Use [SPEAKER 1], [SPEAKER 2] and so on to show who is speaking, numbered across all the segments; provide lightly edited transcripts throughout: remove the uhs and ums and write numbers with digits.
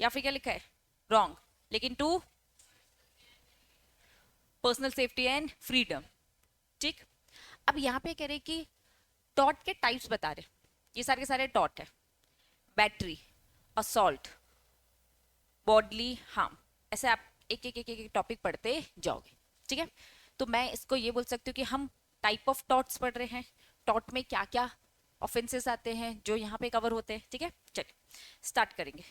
[SPEAKER 1] या फिर क्या लिखा है, रॉन्ग, लेकिन to personal safety and freedom. ठीक। अब यहाँ पे कह रहे कि टॉट के टाइप्स बता रहे, ये सारे के सारे टॉट है, बैटरी, असॉल्ट, बॉडली हार्म, ऐसे आप एक एक एक एक टॉपिक पढ़ते जाओगे। ठीक है, तो मैं इसको ये बोल सकती हूँ कि हम टाइप ऑफ टॉट्स पढ़ रहे हैं, टॉट में क्या क्या ऑफेंसेस आते हैं जो यहाँ पे कवर होते हैं। ठीक है, चलिए स्टार्ट करेंगे।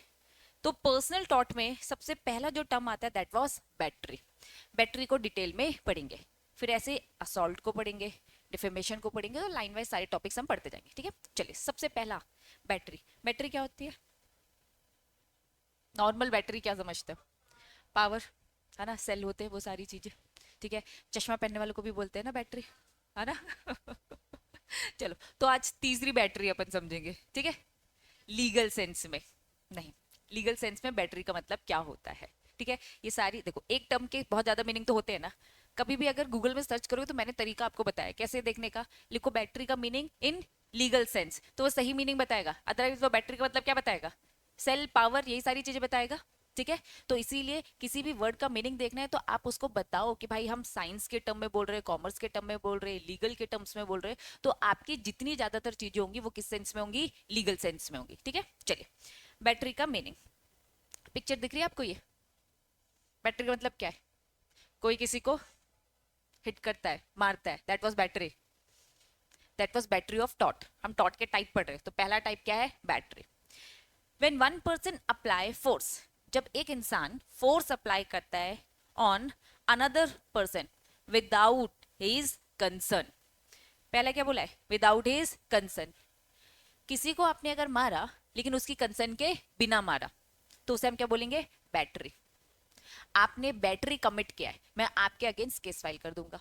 [SPEAKER 1] तो पर्सनल टॉट में सबसे पहला जो टर्म आता है दैट वाज बैटरी। बैटरी को डिटेल में पढ़ेंगे, फिर ऐसे असॉल्ट को पढ़ेंगे, डिफेमेशन को पढ़ेंगे, तो लाइन वाइज सारे टॉपिक्स हम पढ़ते जाएंगे। ठीक है, चलिए सबसे पहला बैटरी। बैटरी क्या होती है, नॉर्मल बैटरी क्या समझते हो, पावर, है ना, सेल होते हैं वो सारी चीजें। ठीक है, चश्मा पहनने वालों को भी बोलते हैं ना बैटरी, है ना। चलो, तो आज तीसरी बैटरी अपन समझेंगे। ठीक है, लीगल सेंस में नहीं, लीगल सेंस में बैटरी का मतलब क्या होता है। ठीक है, ये सारी देखो, एक टर्म के बहुत ज्यादा मीनिंग तो होते हैं ना, कभी भी अगर गूगल में सर्च करोगे तो मैंने तरीका आपको बताया कैसे देखने का, लिखो बैटरी का मीनिंग इन लीगल सेंस, तो वो सही मीनिंग बताएगा, अदरवाइज वो बैटरी का मतलब क्या बताएगा, सेल, पावर, यही सारी चीजें बताएगा। ठीक है, तो इसीलिए किसी भी वर्ड का मीनिंग देखना है तो आप उसको बताओ कि भाई हम साइंस के टर्म में बोल रहे हैं, कॉमर्स के टर्म में बोल रहे हैं, लीगल के टर्म्स में बोल रहे हैं, तो आपकी जितनी ज्यादातर चीजें होंगी वो किस सेंस में होंगी, लीगल सेंस में होंगी। ठीक है, चलिए बैटरी का मीनिंग, पिक्चर दिख रही है आपको, ये बैटरी का मतलब क्या है, कोई किसी को हिट करता है, मारता है, that was battery, that was battery of taught. हम टॉट के टाइप पढ़ रहे हैं, तो पहला टाइप क्या है, battery. When one person apply force, जब एक इंसान फोर्स अप्लाई करता है on another person without his concern, पहला क्या बोला है, विदाउट हिज कंसर्न, किसी को आपने अगर मारा लेकिन उसकी कंसर्न के बिना मारा तो उसे हम क्या बोलेंगे, बैटरी। आपने बैटरी कमिट किया है, मैं आपके अगेंस्ट केस फाइल कर दूंगा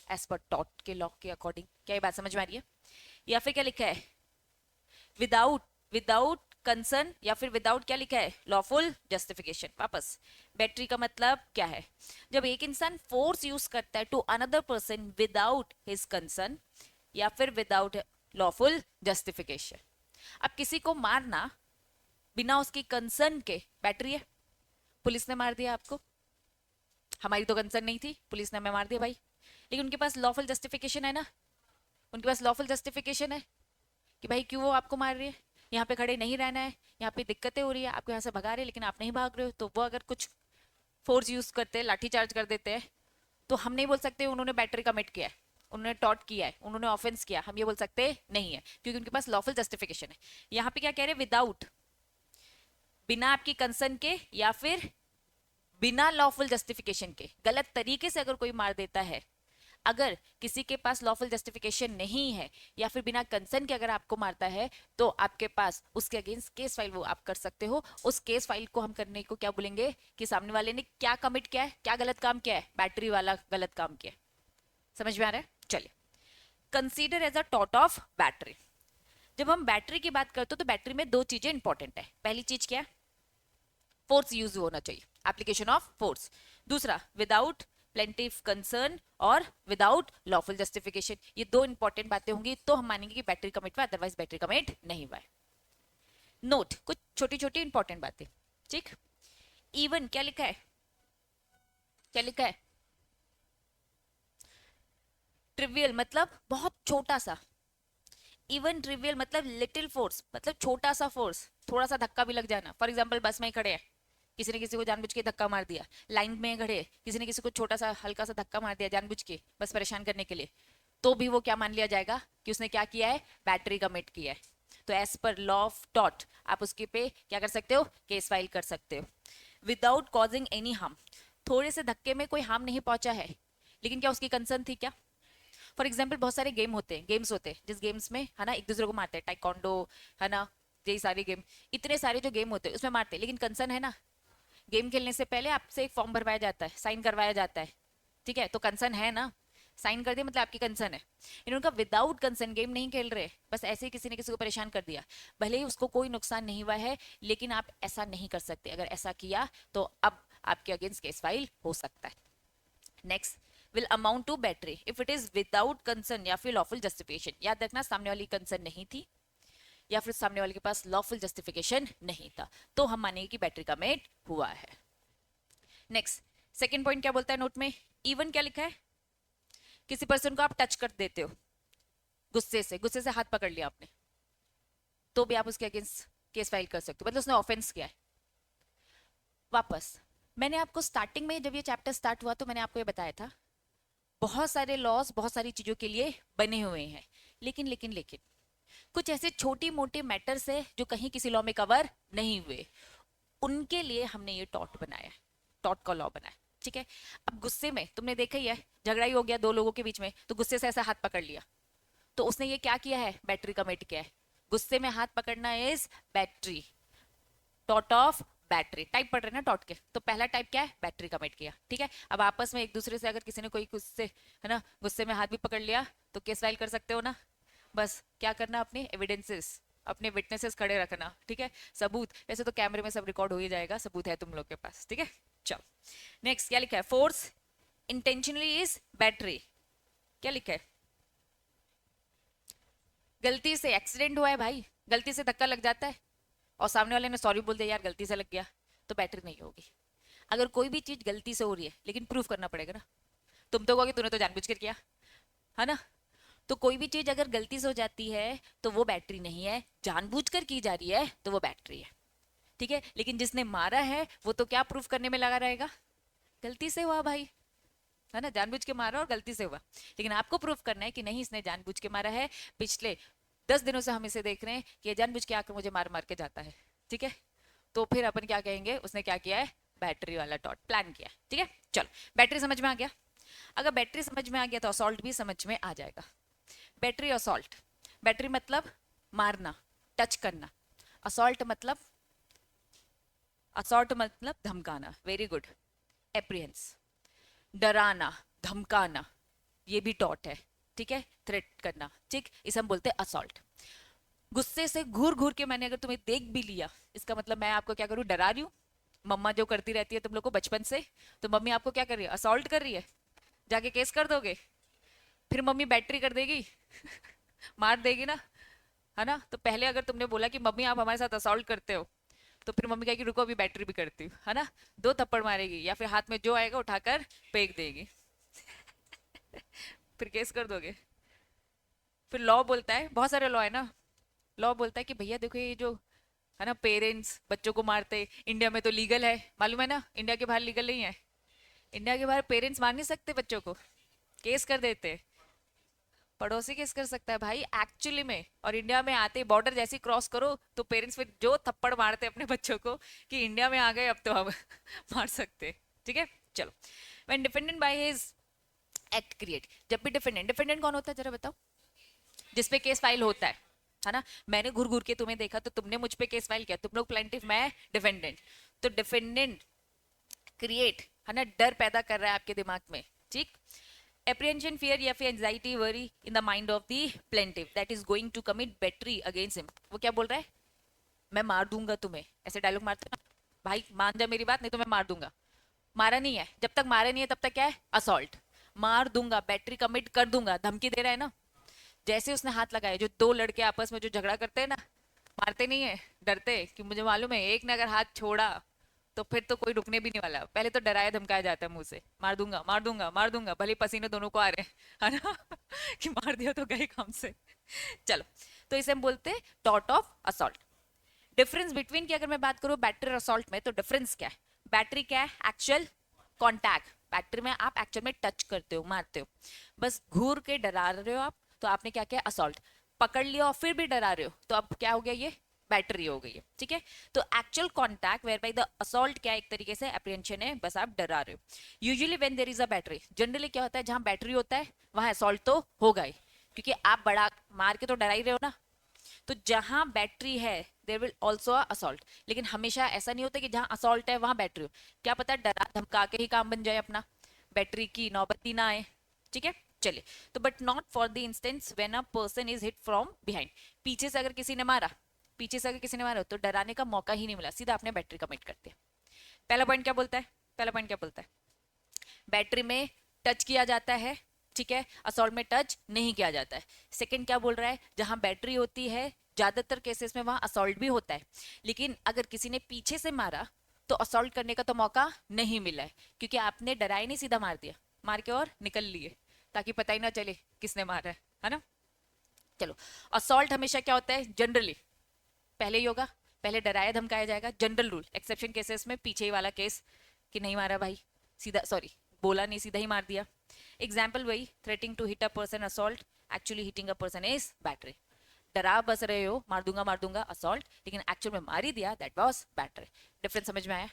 [SPEAKER 1] एज पर टॉट के लॉ के अकॉर्डिंग। क्या ये बात समझ में आ रही है, या फिर क्या लिखा है, विदाउट, विदाउट कंसर्न, या फिर विदाउट क्या लिखा है, लॉफुल जस्टिफिकेशन। वापस, बैटरी का मतलब क्या है, जब एक इंसान फोर्स यूज करता है to another person without his consent या फिर विदाउट लॉफुल जस्टिफिकेशन। अब किसी को मारना बिना उसकी कंसर्न के बैटरी है। पुलिस ने मार दिया आपको, हमारी तो कंसर्न नहीं थी, पुलिस ने हमें मार दिया भाई, लेकिन उनके पास लॉफुल जस्टिफिकेशन है ना, उनके पास लॉफुल जस्टिफिकेशन है कि भाई क्यों वो आपको मार रही है, यहाँ पे खड़े नहीं रहना है, यहाँ पे दिक्कतें हो रही है, आपको यहाँ से भगा रहे हैं लेकिन आप नहीं भाग रहे हो, तो वो अगर कुछ फोर्स यूज करते हैं, लाठी चार्ज कर देते हैं, तो हम नहीं बोल सकते उन्होंने बैटरी कमिट किया है, उन्होंने टॉट किया है, उन्होंने ऑफेंस किया, हम ये बोल सकते नहीं है, क्योंकि उनके पास लॉफुल जस्टिफिकेशन है। यहाँ पे क्या कह रहे हैं, विदाउट, बिना आपकी कंसर्न के या फिर बिना लॉफुल जस्टिफिकेशन के, गलत तरीके से अगर कोई मार देता है, अगर किसी के पास लॉफुल जस्टिफिकेशन नहीं है या फिर बिना कंसर्न के अगर आपको मारता है, तो आपके पास उसके अगेंस्ट केस फाइल वो आप कर सकते हो। उस केस फाइल को हम करने को क्या बोलेंगे, कि सामने वाले ने क्या कमिट किया है, क्या गलत काम किया है, बैटरी वाला गलत काम किया है। समझ में आ रहा है, चलिए कंसीडर एज अ टॉट ऑफ बैटरी। जब हम बैटरी की बात करते हो तो बैटरी में दो चीजें इंपॉर्टेंट है, पहली चीज क्या है, फोर्स यूज होना चाहिए, एप्लीकेशन ऑफ फोर्स। दूसरा, विदाउट प्लेंटिव कंसर्न और विदाउट लॉफुल जस्टिफिकेशन, ये दो इंपॉर्टेंट बातें होंगी तो हम मानेंगे कि बैटरी कमिट हुआ, अदरवाइज बैटरी कमिट नहीं हुआ है। नोट कुछ छोटी छोटी इंपॉर्टेंट बातें। ठीक, इवन क्या लिखा है, क्या लिखा है, ट्रिवियल मतलब बहुत छोटा सा, इवन ट्रिवियल मतलब लिटिल फोर्स, मतलब छोटा सा फोर्स, थोड़ा सा धक्का भी लग जाना। फॉर एग्जाम्पल बस में ही खड़े हैं, किसी ने किसी को जानबूझ के धक्का मार दिया, लाइन में खड़े किसी ने किसी को छोटा सा हल्का सा धक्का मार दिया जानबूझ के, बस परेशान करने के लिए, तो भी वो क्या मान लिया जाएगा कि उसने क्या किया है, बैटरी कमिट किया है। तो as per law of taught आप उसके पे क्या कर सकते हो, केस फाइल कर सकते हो। विदाउट कॉजिंग एनी हार्म, थोड़े से धक्के में कोई हार्म नहीं पहुंचा है, लेकिन क्या उसकी कंसर्न थी क्या। फॉर एग्जाम्पल बहुत सारे गेम होते हैं, गेम्स होते हैं जिस गेम्स में है ना एक दूसरे को मारते हैं, टाइकोंडो, है ना, यही सारे गेम, इतने सारे जो गेम होते हैं उसमें मारते हैं, लेकिन कंसर्न है ना, गेम खेलने से पहले आपसे एक फॉर्म भरवाया जाता है, साइन करवाया जाता है। ठीक है, तो कंसर्न है ना, साइन कर दिया मतलब आपकी कंसर्न है। इन्होंने कहा विदाउट कंसर्न गेम नहीं खेल रहे, बस ऐसे ही किसी ने किसी को परेशान कर दिया, भले ही उसको कोई नुकसान नहीं हुआ है, लेकिन आप ऐसा नहीं कर सकते, अगर ऐसा किया तो अब आपके अगेंस्ट केस फाइल हो सकता है। Next, will amount to battery if it is without consent या फिर लॉफुल जस्टिफिकेशन। याद रखना सामने वाली कंसर्न नहीं थी, या फिर सामने वाले के पास लॉफुल जस्टिफिकेशन नहीं था, तो हम मानेंगे कि बैटरी कमिट हुआ है। नेक्स्ट, सेकेंड पॉइंट क्या बोलता है नोट में? इवन क्या लिखा है? किसी पर्सन को आप टच कर देते हो गुस्से से हाथ पकड़ लिया आपने, तो भी आप उसके अगेंस्ट केस फाइल कर सकते हो, मतलब उसने ऑफेंस किया है। वापस, मैंने आपको स्टार्टिंग में जब ये चैप्टर स्टार्ट हुआ तो मैंने आपको ये बताया था, बहुत सारे लॉज बहुत सारी चीजों के लिए बने हुए हैं, लेकिन कुछ ऐसे छोटी मोटे मैटर्स है जो कहीं किसी लॉ में कवर नहीं हुए, उनके लिए हमने ये टॉट बनाया, टॉट का लॉ बनाया। ठीक है, अब गुस्से में तुमने देखा ही है, झगड़ा ही हो गया दो लोगों के बीच में, तो गुस्से से ऐसा हाथ पकड़ लिया, तो उसने ये क्या किया है? बैटरी कमिट किया है। गुस्से में हाथ पकड़ना is battery, taught of battery. Type पढ़ रहे ना टॉट के, तो पहला टाइप क्या है? बैटरी कमिट किया। ठीक है, अब आपस में एक दूसरे से अगर किसी ने कोई गुस्से है ना, गुस्से में हाथ भी पकड़ लिया तो केस फाइल कर सकते हो ना। बस क्या करना, अपने एविडेंसेस, अपने विटनेसेस खड़े रखना। ठीक है, सबूत, वैसे तो कैमरे में सब रिकॉर्ड हो ही जाएगा, सबूत है तुम लोग के पास। ठीक है, चलो नेक्स्ट क्या लिखा है? Force intentionally is battery. क्या लिखा है? गलती से एक्सीडेंट हुआ है भाई, गलती से धक्का लग जाता है और सामने वाले ने सॉरी बोल दिया, यार गलती से लग गया, तो बैटरी नहीं होगी। अगर कोई भी चीज गलती से हो रही है, लेकिन प्रूफ करना पड़ेगा ना, तुम तो कहोगे तूने तो जानबूझ कर किया है ना, तो कोई भी चीज अगर गलती से हो जाती है तो वो बैटरी नहीं है, जानबूझकर की जा रही है तो वो बैटरी है। ठीक है, लेकिन जिसने मारा है वो तो क्या प्रूफ करने में लगा रहेगा? गलती से हुआ भाई, है ना, जानबूझ के मारा और गलती से हुआ, लेकिन आपको प्रूफ करना है कि नहीं इसने जानबूझ के मारा है, पिछले 10 दिनों से हम इसे देख रहे हैं कि ये जानबूझ के आकर मुझे मार मार के जाता है। ठीक है, तो फिर अपन क्या कहेंगे? उसने क्या किया है? बैटरी वाला टॉट प्लान किया। ठीक है, चलो बैटरी समझ में आ गया। अगर बैटरी समझ में आ गया तो असॉल्ट भी समझ में आ जाएगा। बैटरी असॉल्ट, बैटरी मतलब मारना, टच करना, असॉल्ट मतलब, असॉल्ट मतलब धमकाना। Very good. एप्रिहेंस, डराना, धमकाना, ये भी टॉट है। ठीक है, थ्रेट करना, ठीक, इसे हम बोलते हैं असॉल्ट। गुस्से से घूर घूर के मैंने अगर तुम्हें देख भी लिया, इसका मतलब मैं आपको क्या करूं? डरा रही हूं। मम्मा जो करती रहती है तुम लोग को बचपन से, तो मम्मी आपको क्या कर रही है? असॉल्ट कर रही है, जाके केस कर दोगे, फिर मम्मी बैटरी कर देगी मार देगी ना, है ना। तो पहले अगर तुमने बोला कि मम्मी आप हमारे साथ असॉल्ट करते हो, तो फिर मम्मी कहेगी रुको अभी बैटरी भी करती हूँ, है ना, दो थप्पड़ मारेगी या फिर हाथ में जो आएगा उठाकर फेंक देगी फिर केस कर दोगे। फिर लॉ बोलता है, बहुत सारे लॉ है ना, लॉ बोलता है कि भैया देखो ये जो है ना पेरेंट्स बच्चों को मारते, इंडिया में तो लीगल है, मालूम है ना, इंडिया के बाहर लीगल नहीं है। इंडिया के बाहर पेरेंट्स मार नहीं सकते बच्चों को, केस कर देते, पड़ोसी केस कर सकता है भाई एक्चुअली में। और इंडिया में आते बॉर्डर जैसे क्रॉस करो तो पेरेंट्स फिर जो थप्पड़ मारते अपने बच्चों को कि इंडिया में आ गए अब तो हम मार सकते। ठीक है, चलो। When defendant by his act create, जब भी डिफेंडेंट, डिफेंडेंट कौन होता है जरा बताओ? जिसपे केस फाइल होता है ना। मैंने घूर घूर के तुम्हें देखा तो तुमने मुझ पे केस फाइल किया, तुम लोग प्लेंटिफ, मैं डिफेंडेंट, तो डिफेंडेंट क्रिएट, है ना, डर पैदा कर रहा है आपके दिमाग में। ठीक, apprehension, fear या फिर anxiety, worry in the mind of the plaintiff that is going to commit battery against him। वो क्या बोल रहा है? मैं मार दूंगा तुम्हें, ऐसे डायलॉग मारते ना भाई, मान जा मेरी बात, नहीं तो मैं मार दूंगा। मारा नहीं है, जब तक मारे नहीं है तब तक क्या है? असॉल्ट। मार दूंगा, बैटरी कमिट कर दूंगा, धमकी दे रहा है ना। जैसे उसने हाथ लगाया, जो दो लड़के आपस में जो झगड़ा करते हैं ना, मारते नहीं है, डरते कि मुझे मालूम है एक ने अगर हाथ छोड़ा तो फिर तो कोई रुकने भी नहीं वाला। पहले तो डराया धमकाया जाता है मुंह से, मार दूंगा मार दूंगा मार दूंगा, भले पसीने दोनों को आ रहे हैं, है ना कि मार दिया तो गए काम से। चलो, तो इसे हम बोलते हैं taught of assault. Difference between की अगर मैं बात करूं बैटरी और असॉल्ट में, तो डिफरेंस क्या है? बैटरी क्या है? Actual contact. बैटरी में आप एक्चुअल में टच करते हो, मारते हो, बस घूर के डरा रहे हो आप, तो आपने क्या किया? असॉल्ट। पकड़ लिया और फिर भी डरा रहे हो, तो अब क्या हो गया? ये बैटरी हो गई है। ठीक है, तो actual contact whereby the assault क्या है? एक तरीके से अप्रिहेंशन है, बस आप डरा रहे हो। Usually when there is a battery, generally क्या होता है, जहां बैटरी होता है वहां असॉल्ट तो होगा ही, क्योंकि आप बड़ा मार के तो डरा ही रहे हो ना। तो जहां बैटरी है देयर विल ऑल्सो असॉल्ट, लेकिन हमेशा ऐसा नहीं होता कि जहां असॉल्ट है वहां बैटरी हो। क्या पता डरा धमका के ही काम बन जाए अपना, बैटरी की नौबत ना आए। ठीक है, चलिए। तो but not for the instance when a person is hit from behind, पीछे से अगर किसी ने मारा, पीछे से अगर किसी ने मारा तो डराने का मौका ही नहीं मिला, सीधा आपने बैटरी कमिट कर दिया। पहला पॉइंट क्या बोलता है? पहला पॉइंट क्या बोलता है? बैटरी में टच किया जाता है, ठीक है, असॉल्ट में टच नहीं किया जाता है। सेकंड क्या बोल रहा है? जहां बैटरी होती है ज्यादातर केसेस में वहां असॉल्ट भी होता है, लेकिन अगर किसी ने पीछे से मारा तो असॉल्ट करने का तो मौका नहीं मिला है, क्योंकि आपने डरा ही नहीं, सीधा मार दिया, मार के और निकल लिए, ताकि पता ही ना चले किसने मारा है ना। चलो, असॉल्ट हमेशा क्या होता है जनरली, पहले ही होगा, पहले डराया धमकाया जाएगा, जनरल रूल। एक्सेप्शन केसेस में पीछे ही वाला केस कि नहीं मारा भाई, सीधा, सॉरी, बोला नहीं, सीधा ही मार दिया। एग्जाम्पल वही, threatening to hit a person assault, actually hitting a person is battery. डरा बस रहे हो, मार दूंगा असॉल्ट, लेकिन एक्चुअल में मार ही दिया, दैट वाज बैटरी। डिफरेंस समझ में आया?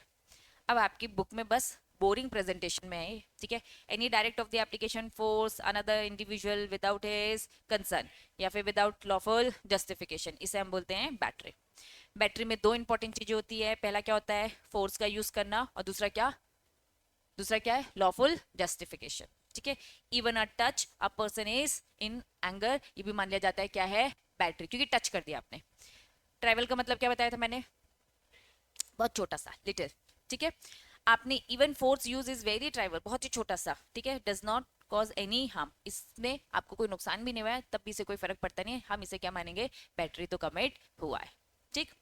[SPEAKER 1] अब आपकी बुक में बस बोरिंग प्रेजेंटेशन में है, ठीक है। Any direct of the application force another individual without his consent या फिर विदाउट लॉफुल जस्टिफिकेशन, इसे हम बोलते हैं बैटरी। बैटरी में दो इंपॉर्टेंट चीजें होती है, पहला क्या होता है, फोर्स का यूज करना, और दूसरा क्या है, लॉफुल जस्टिफिकेशन, ठीक है। Even a touch a person is in anger, ये भी मान लिया जाता है क्या है, बैटरी, क्योंकि टच कर दिया आपने। ट्रैवल का मतलब क्या बताया था मैंने, बहुत छोटा सा, लिटिल, ठीक है। आपने even force use is very trivial, बहुत ही छोटा सा, ठीक है, does not cause any harm, इसने आपको कोई नुकसान भी नहीं हुआ है, तब भी इसे कोई फर्क पड़ता नहीं है, हम इसे क्या मानेंगे, बैटरी तो कमिट हुआ है, ठीक।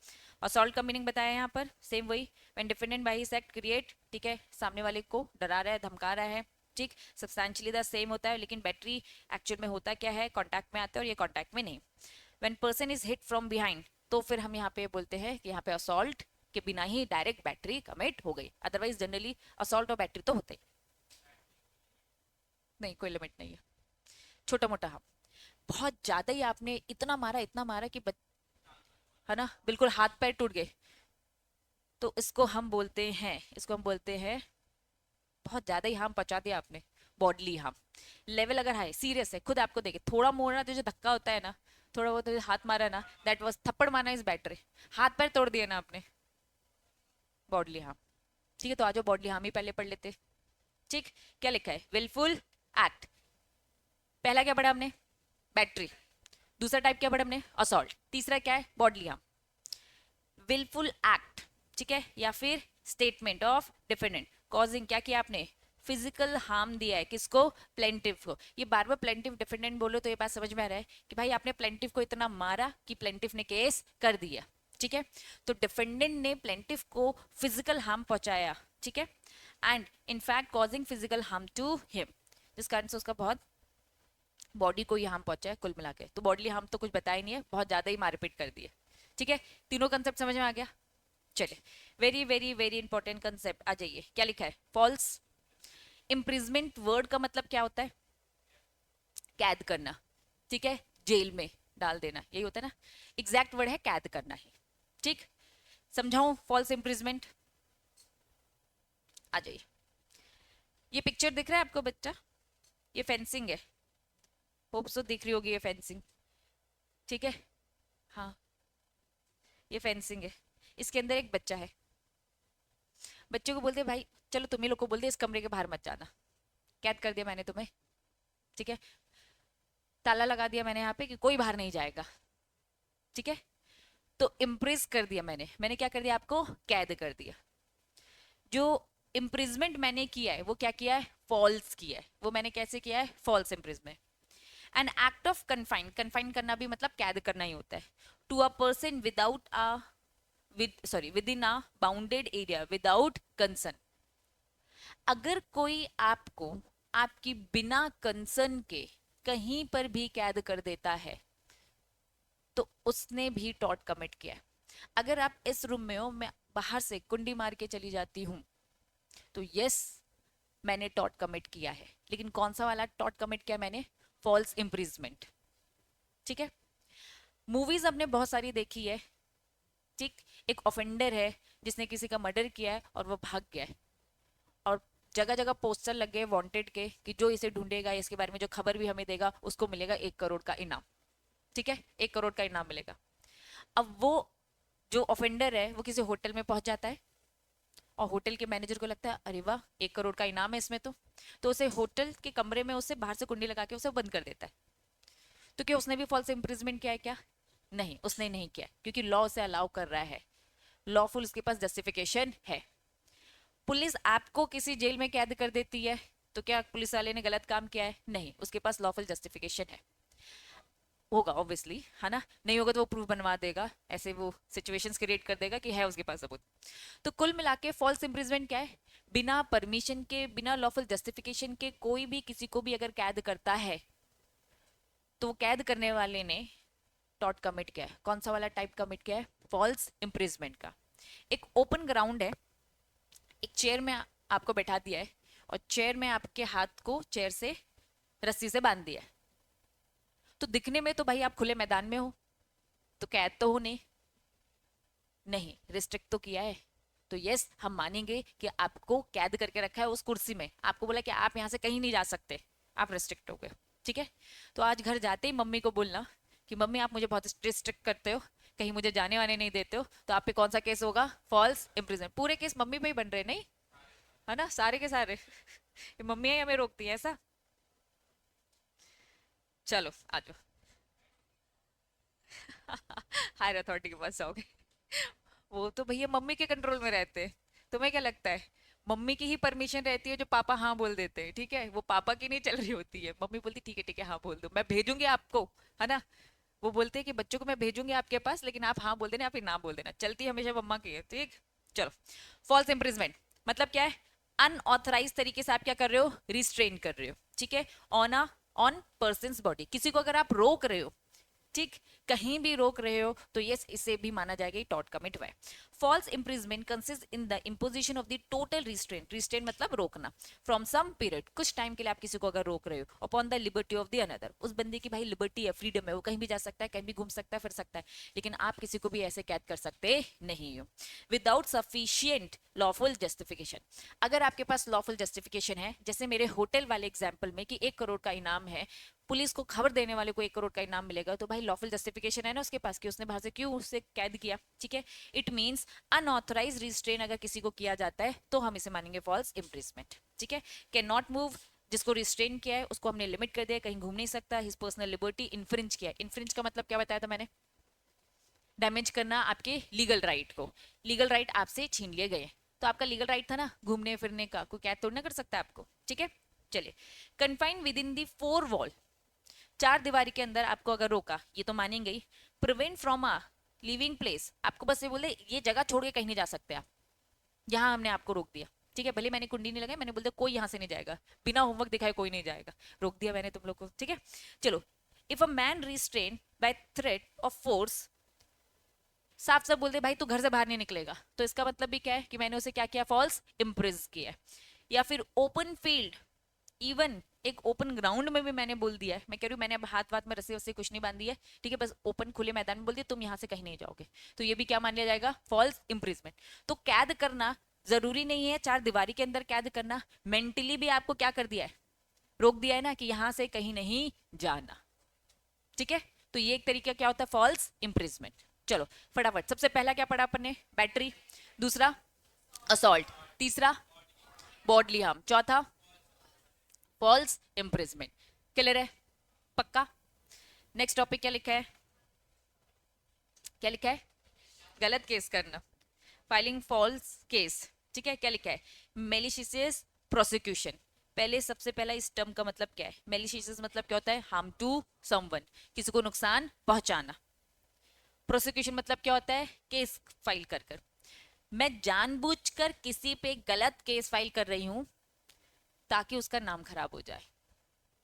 [SPEAKER 1] असॉल्ट का मीनिंग बताया यहाँ पर, सेम वही, when defendant by his act create, ठीक है, सामने वाले को डरा रहा है, धमका रहा है, ठीक, सब्सटैंशियली द सेम होता है, लेकिन बैटरी एक्चुअल में होता क्या है, कॉन्टैक्ट में आता है और ये कॉन्टैक्ट में नहीं। When person is hit from behind, तो फिर हम यहाँ पे बोलते हैं कि यहाँ पे असॉल्ट के बिना ही डायरेक्ट बैटरी कमिट हो गई, अदरवाइज जनरली असॉल्ट और बैटरी तो होते ही नहीं, कोई लिमिट नहीं है, छोटा मोटा। हाँ, बहुत ज्यादा ही आपने इतना मारा कि है ना, बिल्कुल हाथ पैर टूट गए, तो इसको हम बोलते हैं बहुत ज्यादा ही हार्म पहुंचा दिया आपने, बॉडली हार्म। लेवल अगर हाई सीरियस है, खुद आपको देखे, थोड़ा मोड़ा तो जो धक्का होता है ना, थोड़ा बहुत तो हाथ मारा ना, दैट वाज थप्पड़ मारना इज बैटरी, हाथ पैर तोड़ दिया ना आपने, बॉडली हार्म, ठीक है। तो आज बॉडली हार्म ही पहले पढ़ लेते, ठीक। क्या लिखा है, विलफुल एक्ट, पहला क्या पढ़ा हमने, बैटरी, दूसरा टाइप क्या पढ़ा हमने, असॉल्ट, तीसरा क्या है, बॉडली हार्म। विलफुल एक्ट, ठीक है, या फिर स्टेटमेंट ऑफ डिफेंडेंट कॉजिंग, क्या किया आपने, फिजिकल हार्म दिया है, किसको, प्लेंटिव को। ये बार बार प्लेंटिव डिफेंडेंट बोलो तो ये बात समझ में आ रहा है कि भाई आपने प्लेंटिव को इतना मारा कि प्लेंटिव ने केस कर दिया, ठीक है। तो डिफेंडेंट ने प्लेंटिव को फिजिकल हार्म पहुंचाया, ठीक है, and in fact causing physical harm to him, जिस कारण से उसका बहुत बॉडी को ही हार्म पहुंचा है कुल मिला के। तो बॉडली हार्म तो कुछ बताया नहीं है, बहुत ज्यादा ही मारपीट कर दी है, ठीक है। तीनों कंसेप्ट समझ में आ गया। चलिए, very very very important concept, आ जाइए, क्या लिखा है, फॉल्स इम्प्रिजमेंट, वर्ड का मतलब क्या होता है, कैद करना, ठीक है, जेल में डाल देना, यही होता है ना, एग्जैक्ट वर्ड है कैद करना ही, ठीक। समझाऊं फॉल्स इम्प्रिजमेंट, आ जाइए। ये पिक्चर दिख रहा है आपको बच्चा, ये फेंसिंग है, होप सो दिख रही होगी ये फेंसिंग, ठीक है। हाँ, ये फेंसिंग है, इसके अंदर एक बच्चा है, बच्चे को बोलते भाई चलो तुम्ही लोग को बोलते इस कमरे के बाहर मत जाना, कैद कर दिया मैंने तुम्हें, ठीक है, ताला लगा दिया मैंने यहाँ पे कि कोई बाहर नहीं जाएगा, ठीक है। तो इम्प्रिज कर दिया मैंने क्या कर दिया, आपको कैद कर दिया। जो इम्प्रिजमेंट मैंने किया है वो क्या किया है, फॉल्स किया है, वो मैंने कैसे किया है, false imprisonment. An act of confine, confine करना भी मतलब कैद करना ही होता है, to a person without a within a bounded area without consent. अगर कोई आपको आपकी बिना कंसर्न के कहीं पर भी कैद कर देता है तो उसने भी टॉट कमिट किया है। अगर आप इस रूम में हो, मैं बाहर से कुंडी मार के चली जाती हूं, तो यस, मैंने टॉट कमिट किया है, लेकिन कौन सा वाला टॉट कमिट किया मैंने, फॉल्स इम्प्रिजमेंट, ठीक है। मूवीज हमने बहुत सारी देखी है, ठीक। एक ऑफेंडर है जिसने किसी का मर्डर किया है और वो भाग गया है, और जगह जगह पोस्टर लग गए वांटेड के कि जो इसे ढूंढेगा, इसके बारे में जो खबर भी हमें देगा, उसको मिलेगा 1 करोड़ का इनाम, ठीक है, 1 करोड़ का इनाम मिलेगा। अब वो जो ऑफेंडर है वो किसी होटल में पहुंच जाता है, और होटल के मैनेजर को लगता है अरे वाह 1 करोड़ का इनाम है इसमें, तो उसे होटल के कमरे में उसे बाहर से कुंडी लगा के उसे बंद कर देता है। तो क्या उसने भी फॉल्स इम्प्रिजमेंट किया है क्या, नहीं, उसने नहीं किया, क्योंकि लॉ उसे अलाउ कर रहा है, लॉफुल उसके पास जस्टिफिकेशन है। पुलिस आपको किसी जेल में कैद कर देती है तो क्या पुलिस वाले ने गलत काम किया है, नहीं, उसके पास लॉफुल जस्टिफिकेशन है। होगा ऑब्वियसली, है ना, नहीं होगा तो वो प्रूफ बनवा देगा, ऐसे वो सिचुएशंस क्रिएट कर देगा कि है उसके पास सबूत। तो कुल मिला के फॉल्स इम्प्रिजमेंट क्या है? बिना परमिशन के, बिना लॉफुल जस्टिफिकेशन के कोई भी किसी को भी अगर कैद करता है, तो कैद करने वाले ने टॉट कमिट किया है। कौन सा वाला टाइप कमिट किया है? फॉल्स इम्प्रिजमेंट का। एक ओपन ग्राउंड है, एक चेयर में आपको बैठा दिया है, और चेयर में आपके हाथ को चेयर से रस्सी से बांध दिया है। तो दिखने में तो भाई आप खुले मैदान में हो, तो कैद तो हो नहीं, नहीं रिस्ट्रिक्ट तो किया है। तो यस, हम मानेंगे कि आपको कैद करके रखा है उस कुर्सी में, आपको बोला कि आप यहाँ से कहीं नहीं जा सकते, आप रिस्ट्रिक्ट हो गए, ठीक है। तो आज घर जाते ही मम्मी को बोलना कि मम्मी आप मुझे बहुत रिस्ट्रिक्ट करते हो, कहीं मुझे जाने वाने नहीं देते हो, तो आप पे कौन सा केस होगा? False imprison. पूरे केस मम्मी पे ही बन रहे नहीं, है ना, सारे के सारे। ये मम्मी ही हमें रोकती है ऐसा। चलो आ जाओ। हायर अथॉरिटी के पास जाओगे? वो तो भैया मम्मी के कंट्रोल में रहते हैं। तुम्हें क्या लगता है? मम्मी की ही परमिशन रहती है जो पापा हाँ बोल देते हैं, ठीक है, वो पापा की नहीं चल रही होती है। मम्मी बोलती ठीक है हाँ बोल दो, मैं भेजूंगी आपको, है ना। वो बोलते हैं कि बच्चों को मैं भेजूंगी आपके पास, लेकिन आप हाँ बोल देना या फिर ना बोल देना, चलती हमेशा मम्मा की है, ठीक। चलो, फॉल्स इम्प्रिजमेंट मतलब क्या है? अनऑथराइज तरीके से आप क्या कर रहे हो? रिस्ट्रेन कर रहे हो, ठीक है, ऑन पर्सन बॉडी। किसी को अगर आप रोक रहे हो, ठीक, कहीं भी रोक रहे हो, तो यस इसे भी माना जाएगा टॉट कमिट हुआ है। False imprisonment consist in the imposition of the total restraint, restraint मतलब रोकना, फ्रॉम सम पीरियड, कुछ टाइम के लिए आप किसी को अगर रोक रहे हो, upon the liberty of the another, उस बंदे की भाई लिबर्टी है, फ्रीडम है, वो कहीं भी जा सकता है, कहीं भी घूम सकता है, फिर सकता है, लेकिन आप किसी को भी ऐसे कैद कर सकते नहीं हो विदाउट सफिशियंट लॉफुल जस्टिफिकेशन। अगर आपके पास लॉफुल जस्टिफिकेशन है, जैसे मेरे होटल वाले एग्जाम्पल में कि 1 करोड़ का इनाम है, पुलिस को खबर देने वाले को 1 करोड़ का इनाम मिलेगा, तो भाई लॉफुल जस्टिफिकेशन है ना उसके पास कि उसने बाहर से क्यों उससे कैद किया, ठीक है। इट मींस अनऑथराइज रिस्ट्रेन अगर किसी को किया जाता है तो हम इसे मानेंगे फॉल्स इम्प्रिजमेंट, ठीक है। कैन नॉट मूव, जिसको रिस्ट्रेन किया है उसको हमने लिमिट कर दिया, कहीं घूम नहीं सकता, हिज पर्सनल लिबर्टी इन्फ्रिंज किया। इन्फ्रिंज का मतलब क्या बताया था मैंने? डैमेज करना आपके लीगल राइट को, लीगल राइट आपसे छीन लिए गए, तो आपका लीगल राइट था ना घूमने फिरने का, कोई कैद तोड़ ना कर सकता आपको, ठीक है। चलिए, confine with in the 4 wall, 4 दीवारी के अंदर आपको अगर रोका, ये तो मानेंगे ही। Prevent from a living place, आपको बस ये बोले ये जगह छोड़ के कहीं नहीं जा सकते आप, यहाँ हमने आपको रोक दिया, ठीक है, भले मैंने कुंडी नहीं लगाई, मैंने बोल दिया कोई यहाँ से नहीं जाएगा, बिना होमवर्क दिखाए कोई नहीं जाएगा, रोक दिया मैंने तुम लोग को, ठीक है। चलो, if a man restrain by threat of force, साफ साफ बोल दे भाई तू घर से बाहर नहीं निकलेगा, तो इसका मतलब भी क्या है कि मैंने उसे क्या किया? फॉल्स इम्प्रिज किया। या फिर ओपन फील्ड, इवन एक ओपन ग्राउंड में भी मैंने बोल दिया है, मैं कह रही हूँ मैंने अब हाथ वाथ में रस्सी वस्सी कुछ नहीं बांधी है, ठीक है, बस ओपन खुले मैदान में बोल दिया तुम यहाँ से कहीं नहीं जाओगे, तो ये भी क्या मान लिया जाएगा? False imprisonment. तो कैद करना जरूरी नहीं है 4 दीवारी के अंदर कैद करना, मेंटली भी आपको क्या कर दिया है? रोक दिया है ना कि यहाँ से कहीं नहीं जाना, ठीक है। तो ये एक तरीका क्या होता है? False imprisonment. चलो फटाफट, सबसे पहला क्या पढ़ा अपन ने? बैटरी। दूसरा असॉल्ट। तीसरा बॉडली हार्म। चौथा फॉल्स इम्प्रिजमेंट। क्लियर है? पक्का? नेक्स्ट टॉपिक क्या लिखा है? क्या लिखा है? गलत केस करना, फाइलिंग फॉल्स केस, ठीक है। क्या लिखा है? Malicious prosecution. पहले सबसे पहला इस टर्म का मतलब क्या है? मेलिशियस मतलब क्या होता है? हार्म टू समवन, किसी को नुकसान पहुंचाना। प्रोसिक्यूशन मतलब क्या होता है? केस फाइल कर कर, मैं जानबूझकर किसी पे गलत केस फाइल कर रही हूं ताकि उसका नाम खराब हो जाए।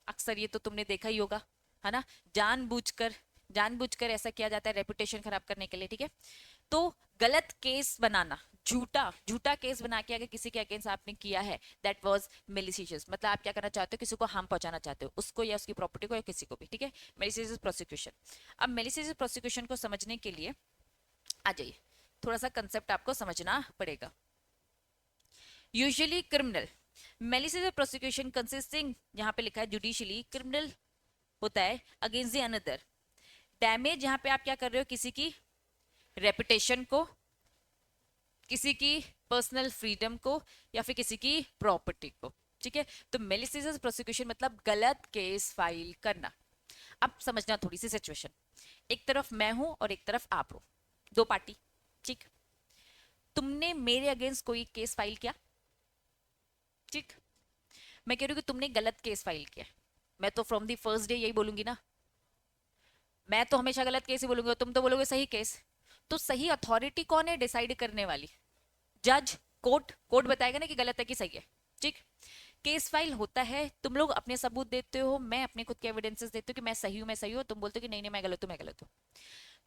[SPEAKER 1] अक्सर ये तो तुमने देखा ही होगा, है ना, जानबूझकर, जानबूझकर ऐसा किया जाता है रेपुटेशन खराब करने के लिए, ठीक है। तो गलत केस बनाना, झूठा झूठा केस बना के अगर किसी के अगेंस्ट आपने किया है, दैट वाज मेलिशियस, मतलब आप क्या करना चाहते हो? किसी को हार्म पहुंचाना चाहते हो, उसको या उसकी प्रॉपर्टी को या किसी को भी, ठीक है। Malicious prosecution. अब मेलिशियस प्रोसिक्यूशन को समझने के लिए आ जाइए, थोड़ा सा कंसेप्ट आपको समझना पड़ेगा। Usually criminal, malicious prosecution consisting, यहाँ पे लिखा है जुडिशियली क्रिमिनल होता है अगेंस्ट द अनदर, डैमेज यहाँ पे आप क्या कर रहे हो? किसी की रेपुटेशन को, किसी की पर्सनल फ्रीडम को, या फिर किसी की प्रॉपर्टी को, ठीक है। तो मेलिशियस प्रोसिक्यूशन मतलब गलत केस फाइल करना। अब समझना थोड़ी सी सिचुएशन, एक तरफ मैं हूं और एक तरफ आप हो, दो पार्टी, ठीक। तुमने मेरे अगेंस्ट कोई केस फाइल किया, ठीक, मैं कह रही हूँ कि तुमने गलत केस फाइल किया, मैं तो फ्रॉम द फर्स्ट डे यही बोलूंगी ना, मैं तो हमेशा गलत केस ही बोलूंगी और तुम तो बोलोगे सही केस। तो सही अथॉरिटी कौन है डिसाइड करने वाली? जज, कोर्ट। कोर्ट बताएगा ना कि गलत है कि सही है। ठीक। केस फाइल होता है, तुम लोग अपने सबूत देते हो, मैं अपने खुद के एविडेंसेस देती हूँ कि मैं सही हूँ, मैं सही हूँ, तुम बोलते हो कि नहीं नहीं मैं गलत हूँ, मैं गलत हूँ।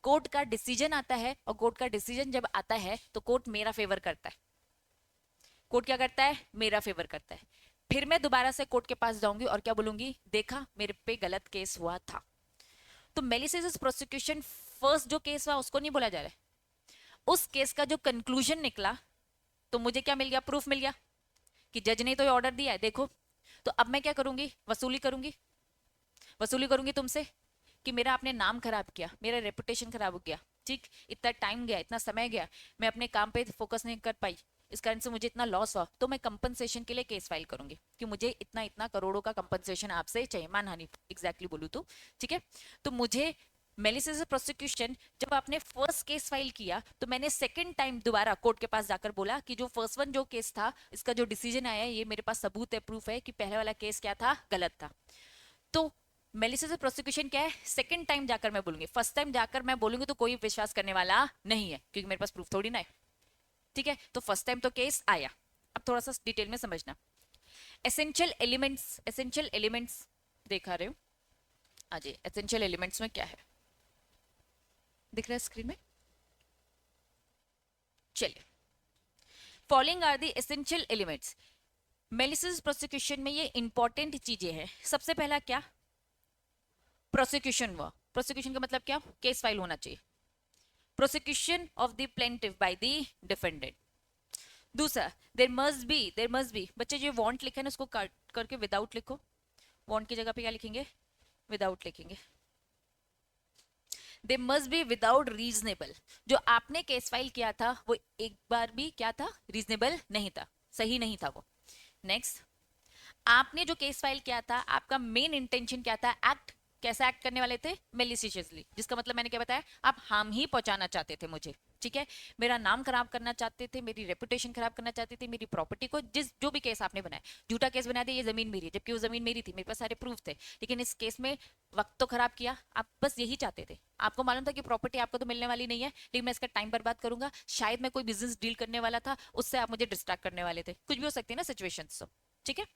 [SPEAKER 1] कोर्ट का डिसीजन आता है, और कोर्ट का डिसीजन जब आता है तो कोर्ट मेरा फेवर करता है। कोर्ट क्या करता है? मेरा फेवर करता है। फिर मैं दोबारा से कोर्ट के पास जाऊंगी और क्या बोलूंगी? देखा, मेरे पे गलत केस हुआ था। तो मेलिसियस प्रोसिक्यूशन फर्स्ट जो केस हुआ उसको नहीं बोला जा रहा है। उस केस का जो कंक्लूजन निकला, तो मुझे क्या मिल गया? प्रूफ मिल गया कि जज ने तो ऑर्डर दिया है, देखो। तो अब मैं क्या करूंगी? वसूली करूंगी। वसूली करूंगी तुमसे कि मेरा आपने नाम खराब किया, मेरा रेपुटेशन खराब हो गया। ठीक, इतना टाइम गया, इतना समय गया, मैं अपने काम पे फोकस नहीं कर पाई, इस कारण से मुझे इतना लॉस हुआ, तो मैं कंपनसेशन के लिए केस फाइल करूंगी कि मुझे इतना इतना करोड़ों का कंपनसेशन आपसे चाहिए, मानहानि एग्जैक्टली बोलूँ तो। ठीक है। तो मुझे मेलिसियस प्रोसिक्यूशन, जब आपने फर्स्ट केस फाइल किया तो मैंने सेकंड टाइम दोबारा कोर्ट के पास जाकर बोला कि जो फर्स्ट वन जो केस था, इसका जो डिसीजन आया है, ये मेरे पास सबूत है, प्रूफ है कि पहले वाला केस क्या था? गलत था। तो मेलिसियस प्रोसिक्यूशन क्या है? सेकंड टाइम जाकर मैं बोलूंगी, फर्स्ट टाइम जाकर मैं बोलूंगी तो कोई विश्वास करने वाला नहीं है, क्योंकि मेरे पास प्रूफ थोड़ी ना है। ठीक है। तो फर्स्ट टाइम तो केस आया। अब थोड़ा सा डिटेल में समझना। एसेंशियल एलिमेंट्स, एसेंशियल एलिमेंट्स देखा रहे हो? आज एसेंशियल एलिमेंट्स में क्या है दिख रहा है स्क्रीन में? चलिए, following are the essential elements. Malicious prosecution में ये इंपॉर्टेंट चीजें हैं। सबसे पहला क्या? प्रोसिक्यूशन हुआ। प्रोसिक्यूशन का मतलब क्या? केस फाइल होना चाहिए। Prosecution of the plaintiff by the defendant. दूसरा, देयर मस्ट बी बच्चे जो वांट लिखा है ना उसको काट करके विदाउट लिखो। वांट की जगह पे क्या लिखेंगे? विदाउट लिखेंगे। They must be without reasonable. जो आपने केस फाइल किया था वो एक बार भी क्या था? रीजनेबल नहीं था, सही नहीं था वो। नेक्स्ट, आपने जो केस फाइल किया था, आपका मेन इंटेंशन क्या था? एक्ट। कैसा एक्ट करने वाले थे? मेलिसियसली, जिसका मतलब मैंने क्या बताया? आप हार्म ही पहुंचाना चाहते थे मुझे। ठीक है। मेरा नाम खराब करना चाहते थे, मेरी रेपुटेशन खराब करना चाहते थे, मेरी प्रॉपर्टी को, जिस जो भी केस आपने बनाया, झूठा केस बना दिया, ये जमीन मेरी है, जबकि वो जमीन मेरी थी, मेरे पास सारे प्रूफ थे। लेकिन इस केस में वक्त तो खराब किया, आप बस यही चाहते थे। आपको मालूम था कि प्रॉपर्टी आपको तो मिलने वाली नहीं है, लेकिन मैं इसका टाइम बर्बाद करूंगा, शायद मैं कोई बिजनेस डील करने वाला था, उससे आप मुझे डिस्ट्रैक्ट करने वाले थे, कुछ भी हो सकती है ना सिचुएशन। ठीक है।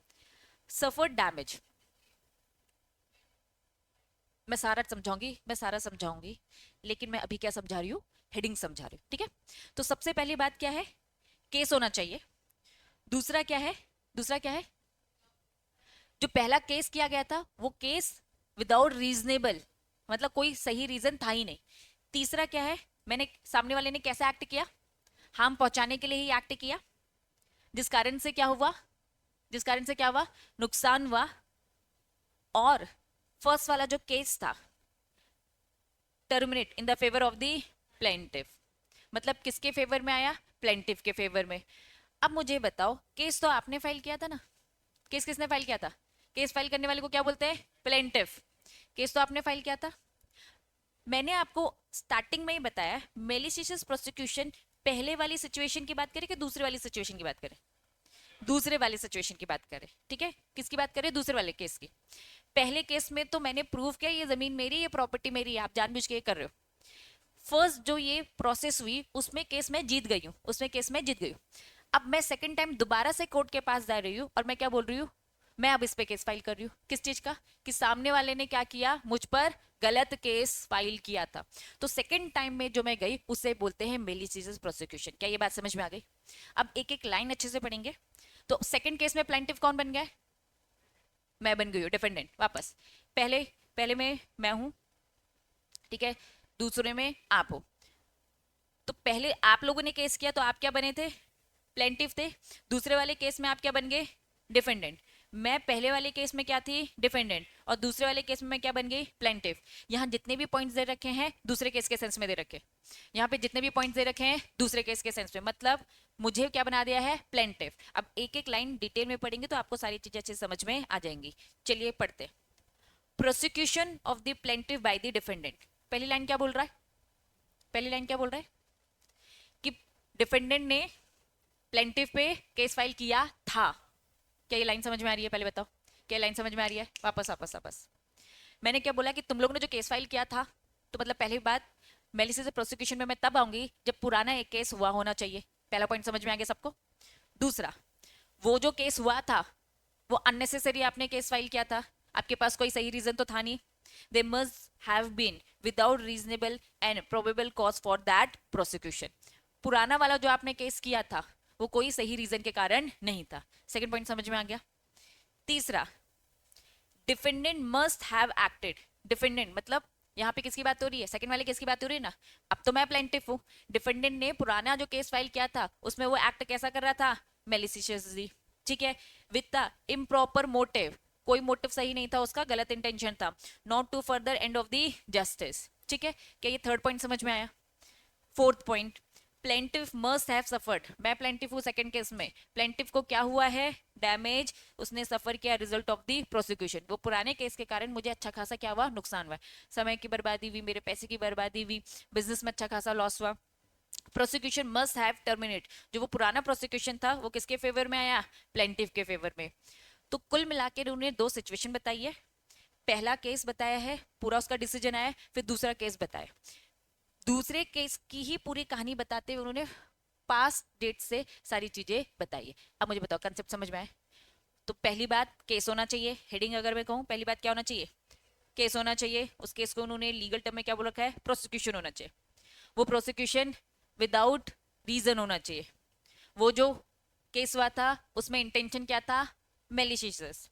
[SPEAKER 1] सफर डैमेज, मैं सारा समझाऊंगी, मैं सारा समझाऊंगी, लेकिन मैं अभी क्या समझा रही हूँ? हेडिंग समझा रही हूँ। ठीक है। तो सबसे पहली बात क्या है? केस होना चाहिए। दूसरा क्या है? दूसरा क्या है? जो पहला केस किया गया था वो केस विदाउट रीजनेबल, मतलब कोई सही रीजन था ही नहीं। तीसरा क्या है? मैंने सामने वाले ने कैसा एक्ट किया? हार्म पहुंचाने के लिए ही एक्ट किया, जिस कारण से क्या हुआ? जिस कारण से क्या हुआ? नुकसान हुआ। और फर्स्ट वाला जो केस था, terminate in the favour of the plaintiff, मतलब किसके फेवर में आया? प्लेंटिफ के फेवर में। अब मुझे बताओ, केस तो आपने फाइल किया था ना? केस किसने फाइल किया था? केस फाइल करने वाले को क्या बोलते हैं? प्लेंटिफ। केस तो आपने फाइल किया था। मैंने आपको स्टार्टिंग में ही बताया, मेलिशियस प्रोसिक्यूशन पहले वाली सिचुएशन की बात करें कि दूसरे वाली सिचुएशन की बात करें? दूसरे वाली सिचुएशन की बात करें। ठीक है। किसकी बात करें? दूसरे वाले केस की। पहले केस में तो मैंने प्रूव किया ये जमीन मेरी, ये प्रॉपर्टी मेरी है, आप जानबूझ के कर रहे हो। फर्स्ट जो ये प्रोसेस हुई उसमें केस में जीत गई हूँ, उसमें केस में जीत गई हूँ। अब मैं सेकंड टाइम दोबारा से कोर्ट के पास जा रही हूँ और मैं क्या बोल रही हूँ? मैं अब इस पे केस फाइल कर रही हूँ। किस चीज का? कि सामने वाले ने क्या किया? मुझ पर गलत केस फाइल किया था। तो सेकंड टाइम में जो मैं गई उसे बोलते हैं मेलिशियस प्रोसिक्यूशन। क्या ये बात समझ में आ गई? अब एक एक लाइन अच्छे से पढ़ेंगे। तो सेकंड केस में प्लेंटिफ कौन बन गया? मैं बन गई हूँ डिफेंडेंट वापस। पहले पहले में मैं हूं, ठीक है। दूसरे में आप हो। तो पहले आप लोगों ने केस किया तो आप क्या बने थे? प्लेंटिफ थे। दूसरे वाले केस में आप क्या बन गए? डिफेंडेंट। मैं पहले वाले केस में क्या थी? डिफेंडेंट। और दूसरे वाले केस में मैं क्या बन गई? प्लेंटिफ। यहाँ जितने भी पॉइंट्स दे रखे हैं दूसरे केस के सेंस में दे रखे। यहाँ पे जितने भी पॉइंट्स दे रखे हैं दूसरे केस के सेंस में, मतलब मुझे क्या बना दिया है? प्लेंटिफ। अब एक एक लाइन डिटेल में पढ़ेंगे तो आपको सारी चीजें अच्छे समझ में आ जाएंगी। चलिए पढ़ते। Prosecution of the plaintiff by the defendant. पहली लाइन क्या बोल रहा है? पहली लाइन क्या बोल रहा है? कि डिफेंडेंट ने प्लेंटिफ पे केस फाइल किया था। क्या ये लाइन समझ में आ रही है? पहले बताओ, क्या लाइन समझ में आ रही है? वापस वापस वापस। मैंने क्या बोला? कि तुम लोग ने जो केस फाइल किया था तो मतलब पहली बात, मेलिसिस प्रोसिक्यूशन में मैं तब आऊंगी जब पुराना एक केस हुआ होना चाहिए। पहला पॉइंट समझ में आ गया सबको। दूसरा, वो जो केस हुआ था वो अननेसेसरी आपने केस फाइल किया था, आपके पास कोई सही रीजन तो था नहीं। They must have been without reasonable and probable cause for that prosecution. पुराना वाला जो आपने केस किया था वो कोई सही रीजन के कारण नहीं था। सेकंड पॉइंट समझ में आ गया। तीसरा, defendant must have acted. Defendant मतलब यहाँ पे किसकी बात हो रही है? सेकंड वाले केस की बात हो रही है ना। अब तो मैं प्लेंटिफ हूँ, डिफेंडेंट ने पुराना जो केस फाइल किया था उसमें वो एक्ट कैसा कर रहा था? मेलिसियसली, ठीक है, विद द इम्प्रॉपर मोटिव। कोई मोटिव सही नहीं था उसका, गलत इंटेंशन था, not to further end of the justice. ठीक है, क्या ये थर्ड पॉइंट समझ में आया? Fourth point, plaintiff must have suffered. मैं प्लेंटिफ हूँ सेकंड केस में, प्लेंटिफ को क्या हुआ है? डैमेज उसने सफर किया रिजल्ट ऑफ द प्रोसिक्यूशन। वो पुराने केस के कारण मुझे अच्छा खासा क्या हुआ? नुकसान हुआ, समय की बर्बादी हुई, मेरे पैसे की बर्बादी हुई, बिजनेस में अच्छा खासा लॉस हुआ। Prosecution must have terminate. जो वो पुराना प्रोसिक्यूशन था वो किसके फेवर में आया? प्लेंटिफ के फेवर में। तो कुल मिलाकर उन्होंने दो सिचुएशन बताई है। पहला केस बताया है, पूरा उसका डिसीजन आया, फिर दूसरा केस बताया, दूसरे केस की ही पूरी कहानी बताते हुए उन्होंने पास्ट डेट से सारी चीजें बताई है। अब मुझे बताओ कंसेप्ट समझ में आए? तो पहली बात, केस होना चाहिए। हेडिंग अगर मैं कहूँ, पहली बात क्या होना चाहिए? केस होना चाहिए। उस केस को उन्होंने लीगल टर्म में क्या बोल रखा है? प्रोसिक्यूशन होना चाहिए। वो प्रोसिक्यूशन विदाउट रीजन होना चाहिए। वो जो केस हुआ था उसमें इंटेंशन क्या था? मेलिशियस।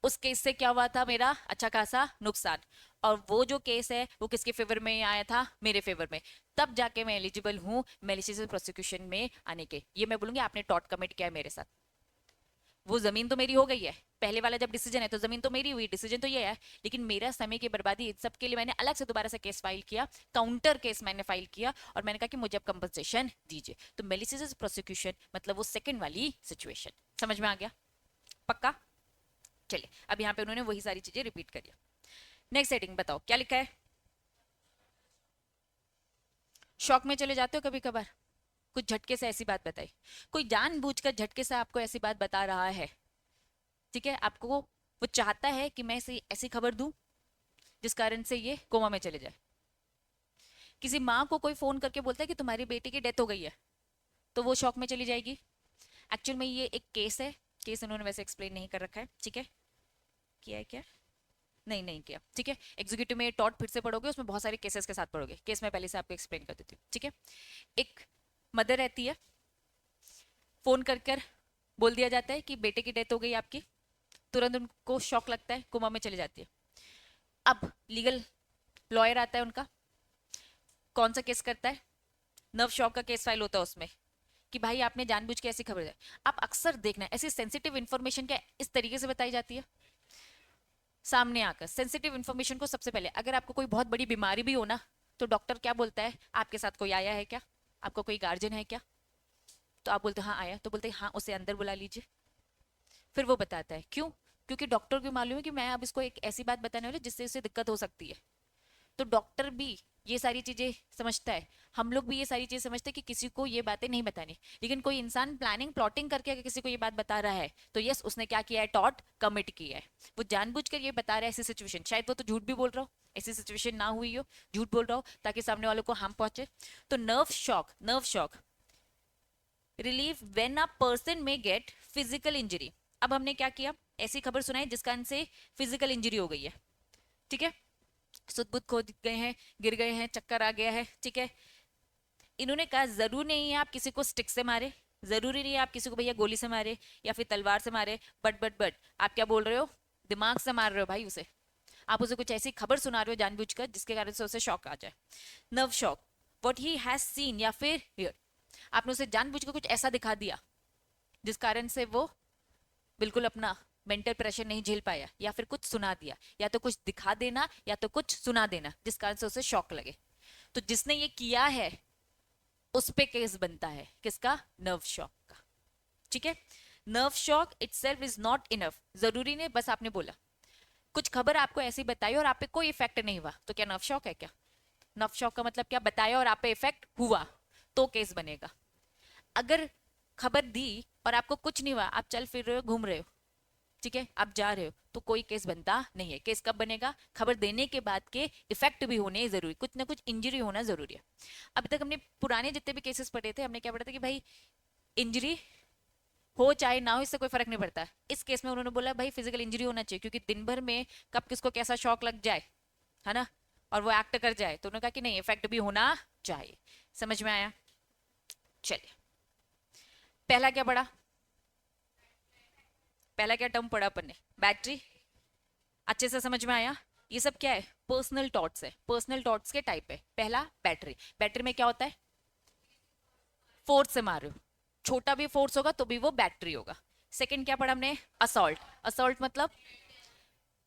[SPEAKER 1] उस केस से क्या हुआ था? मेरा अच्छा खासा नुकसान। और वो जो केस है वो किसके फेवर में आया था? मेरे फेवर में। तब जाके मैं एलिजिबल हूँ मेलिशियस प्रोसिक्यूशन में आने के। ये मैं बोलूंगी आपने टॉट कमिट किया है मेरे साथ। वो जमीन तो मेरी हो गई है, पहले वाला जब डिसीजन है तो जमीन तो मेरी हुई, डिसीजन तो ये है, लेकिन मेरा समय की बर्बादी इन सब के लिए मैंने अलग से दोबारा से केस फाइल किया, काउंटर केस मैंने फाइल किया और मैंने कहा कि मुझे अब कंपनसेशन दीजिए। तो मेलिशियस प्रोसिक्यूशन मतलब वो सेकंड वाली सिचुएशन। समझ में आ गया? पक्का? चलिए, अब यहाँ पे उन्होंने वही सारी चीजें रिपीट करी। नेक्स्ट सेटिंग बताओ क्या लिखा है? शॉक में चले जाते हो कभी कभार? कुछ झटके से ऐसी बात बताई, कोई जानबूझकर झटके से आपको ऐसी बात बता रहा है, ठीक है, आपको वो चाहता है कि मैं ऐसी खबर दूं जिस कारण से ये कोमा में चले जाए। किसी माँ को कोई फोन करके बोलता है कि तुम्हारी बेटी की डेथ हो गई है, तो वो शॉक में चली जाएगी। एक्चुअल में ये एक केस है, केस उन्होंने वैसे एक्सप्लेन नहीं कर रखा है, ठीक है, किया है क्या? नहीं नहीं किया, ठीक है। एग्जीक्यूटिव में टॉट फिर से पढ़ोगे, उसमें बहुत सारे केसेस के साथ पढ़ोगे, केस मैं पहले से आपको एक्सप्लेन कर देती हूँ, ठीक है। एक मदर रहती है, फोन कर कर बोल दिया जाता है कि बेटे की डेथ हो गई आपकी, तुरंत उनको शॉक लगता है, कोमा में चली जाती है। अब लीगल लॉयर आता है उनका, कौन सा केस करता है? नर्व शॉक का केस फाइल होता है उसमें, कि भाई आपने जानबूझ के ऐसी खबर दी। आप अक्सर देखना ऐसी सेंसिटिव इन्फॉर्मेशन क्या इस तरीके से बताई जाती है सामने आकर। सेंसिटिव इन्फॉर्मेशन को सबसे पहले, अगर आपको कोई बहुत बड़ी बीमारी भी हो ना, तो डॉक्टर क्या बोलता है? आपके साथ कोई आया है क्या? आपको कोई गार्जियन है क्या? तो आप बोलते हाँ आया, तो बोलते हैं हाँ उसे अंदर बुला लीजिए। फिर वो बताता है क्यों? क्योंकि डॉक्टर को मालूम है कि मैं अब इसको एक ऐसी बात बताने वाली जिससे उसे दिक्कत हो सकती है। तो डॉक्टर भी ये सारी चीजें समझता है, हम लोग भी ये सारी चीजें समझते हैं कि किसी को ये बातें नहीं बतानी। लेकिन कोई इंसान प्लानिंग प्लॉटिंग करके अगर किसी को ये बात बता रहा है तो यस उसने क्या किया है? टॉट कमिट किया है। वो जानबूझकर ये बता रहा है ऐसी सिचुएशन, शायद वो तो झूठ भी बोल रहा हो, ऐसी सिचुएशन ना हुई हो, झूठ बोल रहा हो ताकि सामने वालों को हार्म पहुंचे। तो nerve shock relief when a person में गेट फिजिकल इंजरी। अब हमने क्या किया? ऐसी खबर सुनाई जिस कारण से फिजिकल इंजरी हो गई है, ठीक है, सुध खो गए हैं, गिर गए हैं, चक्कर आ गया है, ठीक है। इन्होंने कहा जरूर नहीं है आप किसी को स्टिक से मारे, जरूरी नहीं है आप किसी को भैया गोली से मारे या फिर तलवार से मारे, बट आप क्या बोल रहे हो? दिमाग से मार रहे हो भाई उसे। आप उसे कुछ ऐसी खबर सुना रहे हो जानबूझकर जिसके कारण से उसे शॉक आ जाए। Nerve shock, what he has seen या फिर हियर, आपने उसे जानबूझकर कुछ ऐसा दिखा दिया जिस कारण से वो बिल्कुल अपना मेंटल प्रेशर नहीं झेल पाया, या फिर कुछ सुना दिया, या तो कुछ दिखा देना या तो कुछ सुना देना जिस कारण से उसे शॉक लगे। तो जिसने ये किया है उस पे केस बनता है, किसका? नर्व शॉक का, ठीक है। Nerve shock itself is not enough, जरूरी नहीं बस आपने बोला कुछ खबर आपको ऐसी बताई और आप पे कोई इफेक्ट नहीं हुआ तो क्या नर्व शॉक है? क्या नर्व शॉक का मतलब क्या? बताया और आप पे इफेक्ट हुआ तो केस बनेगा। अगर खबर दी और आपको कुछ नहीं हुआ, आप चल फिर रहे हो, घूम रहे हो, ठीक है, आप जा रहे हो तो कोई केस बनता नहीं है। केस कब बनेगा? खबर देने के बाद के इफेक्ट भी होने जरूरी, कुछ ना कुछ इंजरी होना जरूरी है। अभी तक हमने पुराने जितने भी केसेस पढ़े थे, हमने क्या पढ़ा था कि भाई इंजरी हो चाहे ना हो इससे कोई फर्क नहीं पड़ता। इस केस में उन्होंने बोला भाई फिजिकल इंजरी होना चाहिए, क्योंकि दिन भर में कब किसको कैसा शॉक लग जाए, है ना, और वो एक्ट कर जाए, तो उन्होंने कहा कि नहीं, इफेक्ट भी होना चाहिए। समझ में आया? चलिए, पहला क्या पढ़ा? पहला क्या टर्म पढ़ा अपन ने? बैटरी। अच्छे से समझ में आया? ये सब क्या है? पर्सनल थॉट्स है, पर्सनल थॉट्स के टाइप है। पहला बैटरी, बैटरी में क्या होता है? फोर्स से मार रहे हो, छोटा भी फोर्स होगा तो भी वो बैटरी होगा। सेकंड क्या पढ़ा हमने? असॉल्ट। असॉल्ट मतलब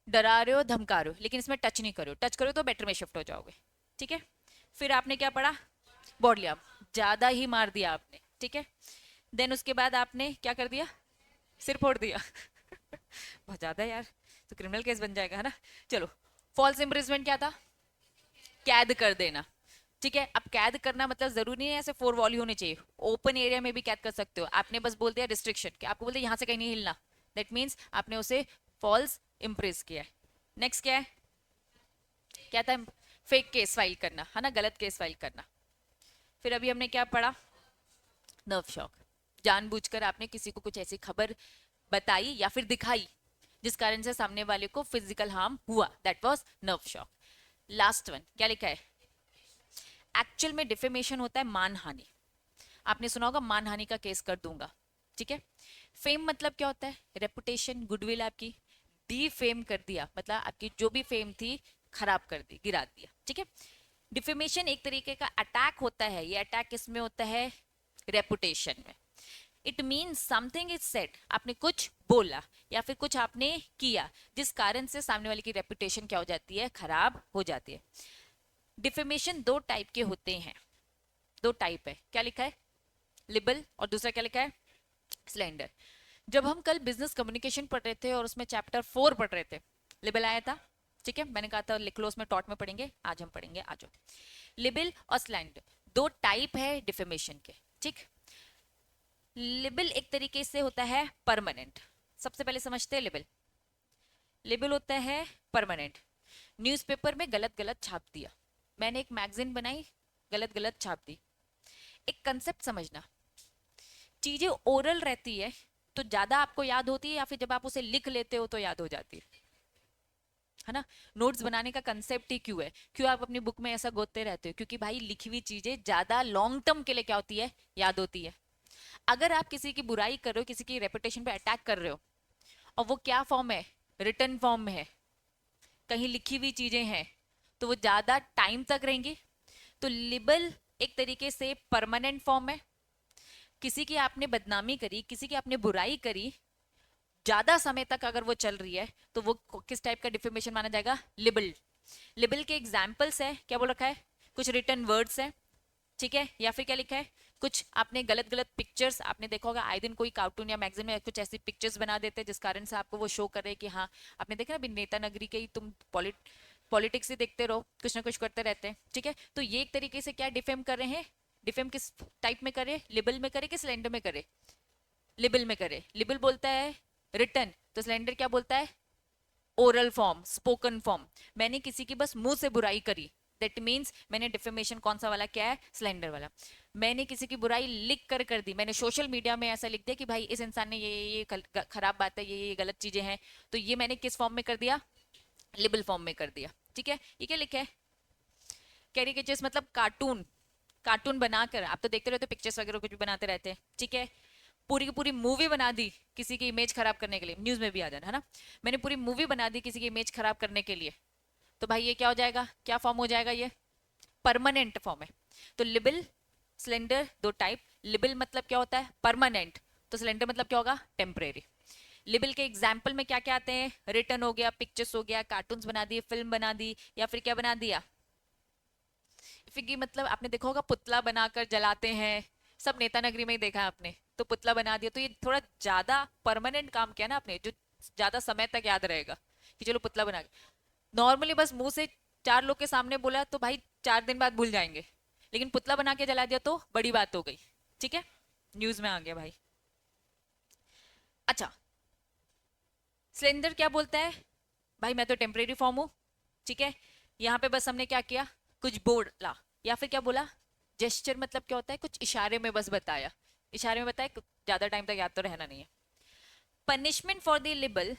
[SPEAKER 1] डरा रहे हो, धमका रहे हो, लेकिन इसमें टच नहीं करो, टच करो तो बैटरी में शिफ्ट हो जाओगे। ठीक है। फिर आपने क्या पढ़ा? बॉडी आर्म, ज्यादा ही मार दिया आपने, ठीक है। देन उसके बाद आपने क्या कर दिया? सिर फोड़ दिया बहुत ज्यादा यार, तो क्रिमिनल केस बन जाएगा, है ना। चलो, फॉल्स इम्प्रिजमेंट क्या था? कैद कर देना। ठीक है, अब कैद करना मतलब जरूरी नहीं है ऐसे 4 वॉल होने चाहिए, ओपन एरिया में भी कैद कर सकते हो। आपने बस बोल दिया रिस्ट्रिक्शन, कि आपको बोलते यहाँ से कहीं नहीं हिलना, दैट मीन्स आपने उसे फॉल्स इम्प्रेस किया है। नेक्स्ट क्या है? क्या था? फेक केस फाइल करना, है ना, गलत केस फाइल करना। फिर अभी हमने क्या पढ़ा? नर्व शॉक, जानबूझकर आपने किसी को कुछ ऐसी खबर बताई या फिर दिखाई जिस कारण से सामने वाले को फिजिकल हार्म हुआ, that was nerve shock. Last one क्या लिखा है? एक्चुअल में डिफेमेशन होता है मानहानि। आपने सुना होगा मानहानि का केस कर दूंगा, ठीक है। फेम मतलब क्या होता है? रेपुटेशन, गुडविल आपकी। डी फेम कर दिया मतलब आपकी जो भी फेम थी खराब कर दी, गिरा दिया, ठीक है। डिफेमेशन एक तरीके का अटैक होता है, ये अटैक किसमें होता है? रेपुटेशन में। It means something is said, आपने कुछ बोला या फिर कुछ आपने किया जिस कारण से सामने वाले की रेपुटेशन क्या हो जाती है? खराब हो जाती है। डिफेमेशन दो टाइप के होते हैं, दो टाइप है। क्या लिखा है? लिबल, और दूसरा क्या लिखा है? स्लेंडर। जब हम कल बिजनेस कम्युनिकेशन पढ़ रहे थे और उसमें चैप्टर 4 पढ़ रहे थे, लिबल आया था, ठीक है। मैंने कहा था लिख लो, उसमें टॉट में पढ़ेंगे, आज हम पढ़ेंगे, आ जाओ। लिबल और स्लैंडर दो टाइप है डिफेमेशन के, ठीक। लिबल एक तरीके से होता है परमानेंट। सबसे पहले समझते हैं लिबल। लिबल होता है परमानेंट। न्यूज़पेपर में गलत गलत छाप दिया, मैंने एक मैगजीन बनाई, गलत गलत छाप दी। एक कंसेप्ट समझना, चीजें ओरल रहती है तो ज्यादा आपको याद होती है, या फिर जब आप उसे लिख लेते हो तो याद हो जाती है ना। नोट्स बनाने का कंसेप्ट ही क्यों है? क्यों आप अपनी बुक में ऐसा गोतते रहते हो? क्योंकि भाई लिखी हुई चीजें ज्यादा लॉन्ग टर्म के लिए क्या होती है? याद होती है। अगर आप किसी की बुराई कर रहे हो, किसी की रेपुटेशन पे अटैक कर रहे हो, और वो क्या फॉर्म है? रिटर्न फॉर्म में है, कहीं लिखी हुई चीजें हैं, तो वो ज्यादा टाइम तक रहेंगी। तो लिबल एक तरीके से परमानेंट फॉर्म है। किसी की आपने बदनामी करी, किसी की आपने बुराई करी, ज्यादा समय तक अगर वो चल रही है तो वो किस टाइप का डिफेमेशन माना जाएगा? लिबल। लिबल के एग्जाम्पल्स है, क्या बोल रखा है? कुछ रिटर्न वर्ड्स है, ठीक है, या फिर क्या लिखा है? कुछ आपने गलत गलत पिक्चर्स, आपने देखा होगा आए दिन कोई कार्टून या मैगजीन में कुछ ऐसी पिक्चर्स बना देते हैं जिस कारण से आपको वो शो कर रहे हैं कि हाँ, आपने देखा ना अभी नेता नगरी के ही तुम पॉलिटिक्स ही देखते रहो, कुछ ना कुछ करते रहते हैं, ठीक है। तो ये एक तरीके से क्या डिफेम कर रहे हैं? डिफेम किस टाइप में करे? लिबल में करे कि स्लेंडर में करे? लिबल में करे। लिबल बोलता है रिटर्न, तो स्लेंडर क्या बोलता है? Oral form, spoken form. मैंने किसी की बस मुंह से बुराई करी, दैट मीन्स मैंने डिफेमेशन कौन सा वाला क्या है? स्लेंडर वाला। मैंने किसी की बुराई लिख कर दी, मैंने सोशल मीडिया में ऐसा लिख दिया कि भाई इस इंसान ने ये खराब बात है, ये गलत चीजें हैं, तो ये मैंने किस फॉर्म में कर दिया? लिबल फॉर्म में कर दिया, ठीक है। ये क्या लिखा है? कैरिकेचर्स मतलब कार्टून, कार्टून बनाकर आप तो देखते रहते हो, पिक्चर्स वगैरह कुछ भी बनाते रहते हैं, ठीक है। पूरी की पूरी मूवी बना दी किसी की इमेज खराब करने के लिए, न्यूज में भी आ जाना, है ना। मैंने पूरी मूवी बना दी किसी की इमेज खराब करने के लिए, तो भाई ये क्या हो जाएगा? क्या फॉर्म हो जाएगा? ये परमानेंट फॉर्म है। तो लिबल स्लेंडर दो टाइप। लिबल मतलब क्या होता है? परमानेंट। तो स्लेंडर मतलब क्या होगा? टेम्परेरी। लिबल के एग्जाम्पल में क्या क्या आते हैं? रिटर्न हो गया, पिक्चर्स हो गया, कार्टून्स बना दिए, फिल्म बना दी, या फिर क्या बना दिया? फिगी मतलब आपने देखा होगा पुतला बनाकर जलाते हैं, सब नेता नगरी में ही देखा है आपने, तो पुतला बना दिया, तो ये थोड़ा ज्यादा परमानेंट काम किया ना आपने, जो ज्यादा समय तक याद रहेगा कि चलो पुतला बना के। नॉर्मली बस मुंह से 4 लोग के सामने बोला तो भाई 4 दिन बाद भूल जाएंगे, लेकिन पुतला बना के जला दिया तो बड़ी बात हो गई, ठीक है, न्यूज में आ गया भाई। अच्छा, स्लेंडर क्या बोलता है, भाई मैं तो टेम्परेरी फॉर्म हूँ, ठीक है, यहाँ पे बस हमने क्या किया, कुछ बोला, या फिर क्या बोला, जेस्चर मतलब क्या होता है, कुछ इशारे में बस बताया, इशारे में बताया, ज्यादा टाइम तक याद तो रहना नहीं है। Punishment for the label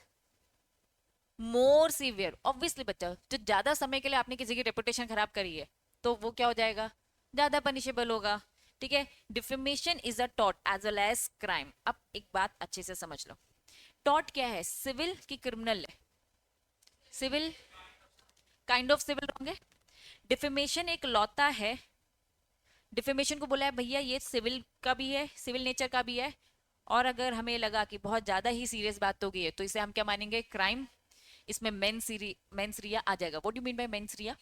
[SPEAKER 1] more severe, obviously बच्चा, जो ज्यादा समय के लिए आपने किसी की रेपुटेशन खराब करी है तो वो क्या हो जाएगा, ज्यादा पनिशेबल होगा, ठीक है। डिफेमेशन इज अ टॉट एज वेल एज क्राइम। अब एक बात अच्छे से समझ लो, टॉट क्या है, सिविल की क्रिमिनल है, civil, kind of civil wrong है। डिफेमेशन एक लौता है, डिफेमेशन को बोला है भैया ये सिविल का भी है, सिविल नेचर का भी है, और अगर हमें लगा कि बहुत ज्यादा ही सीरियस बात हो गई है तो इसे हम क्या मानेंगे, क्राइम, इसमें मेंस रिया आ जाएगा। What do mean by mains Riya,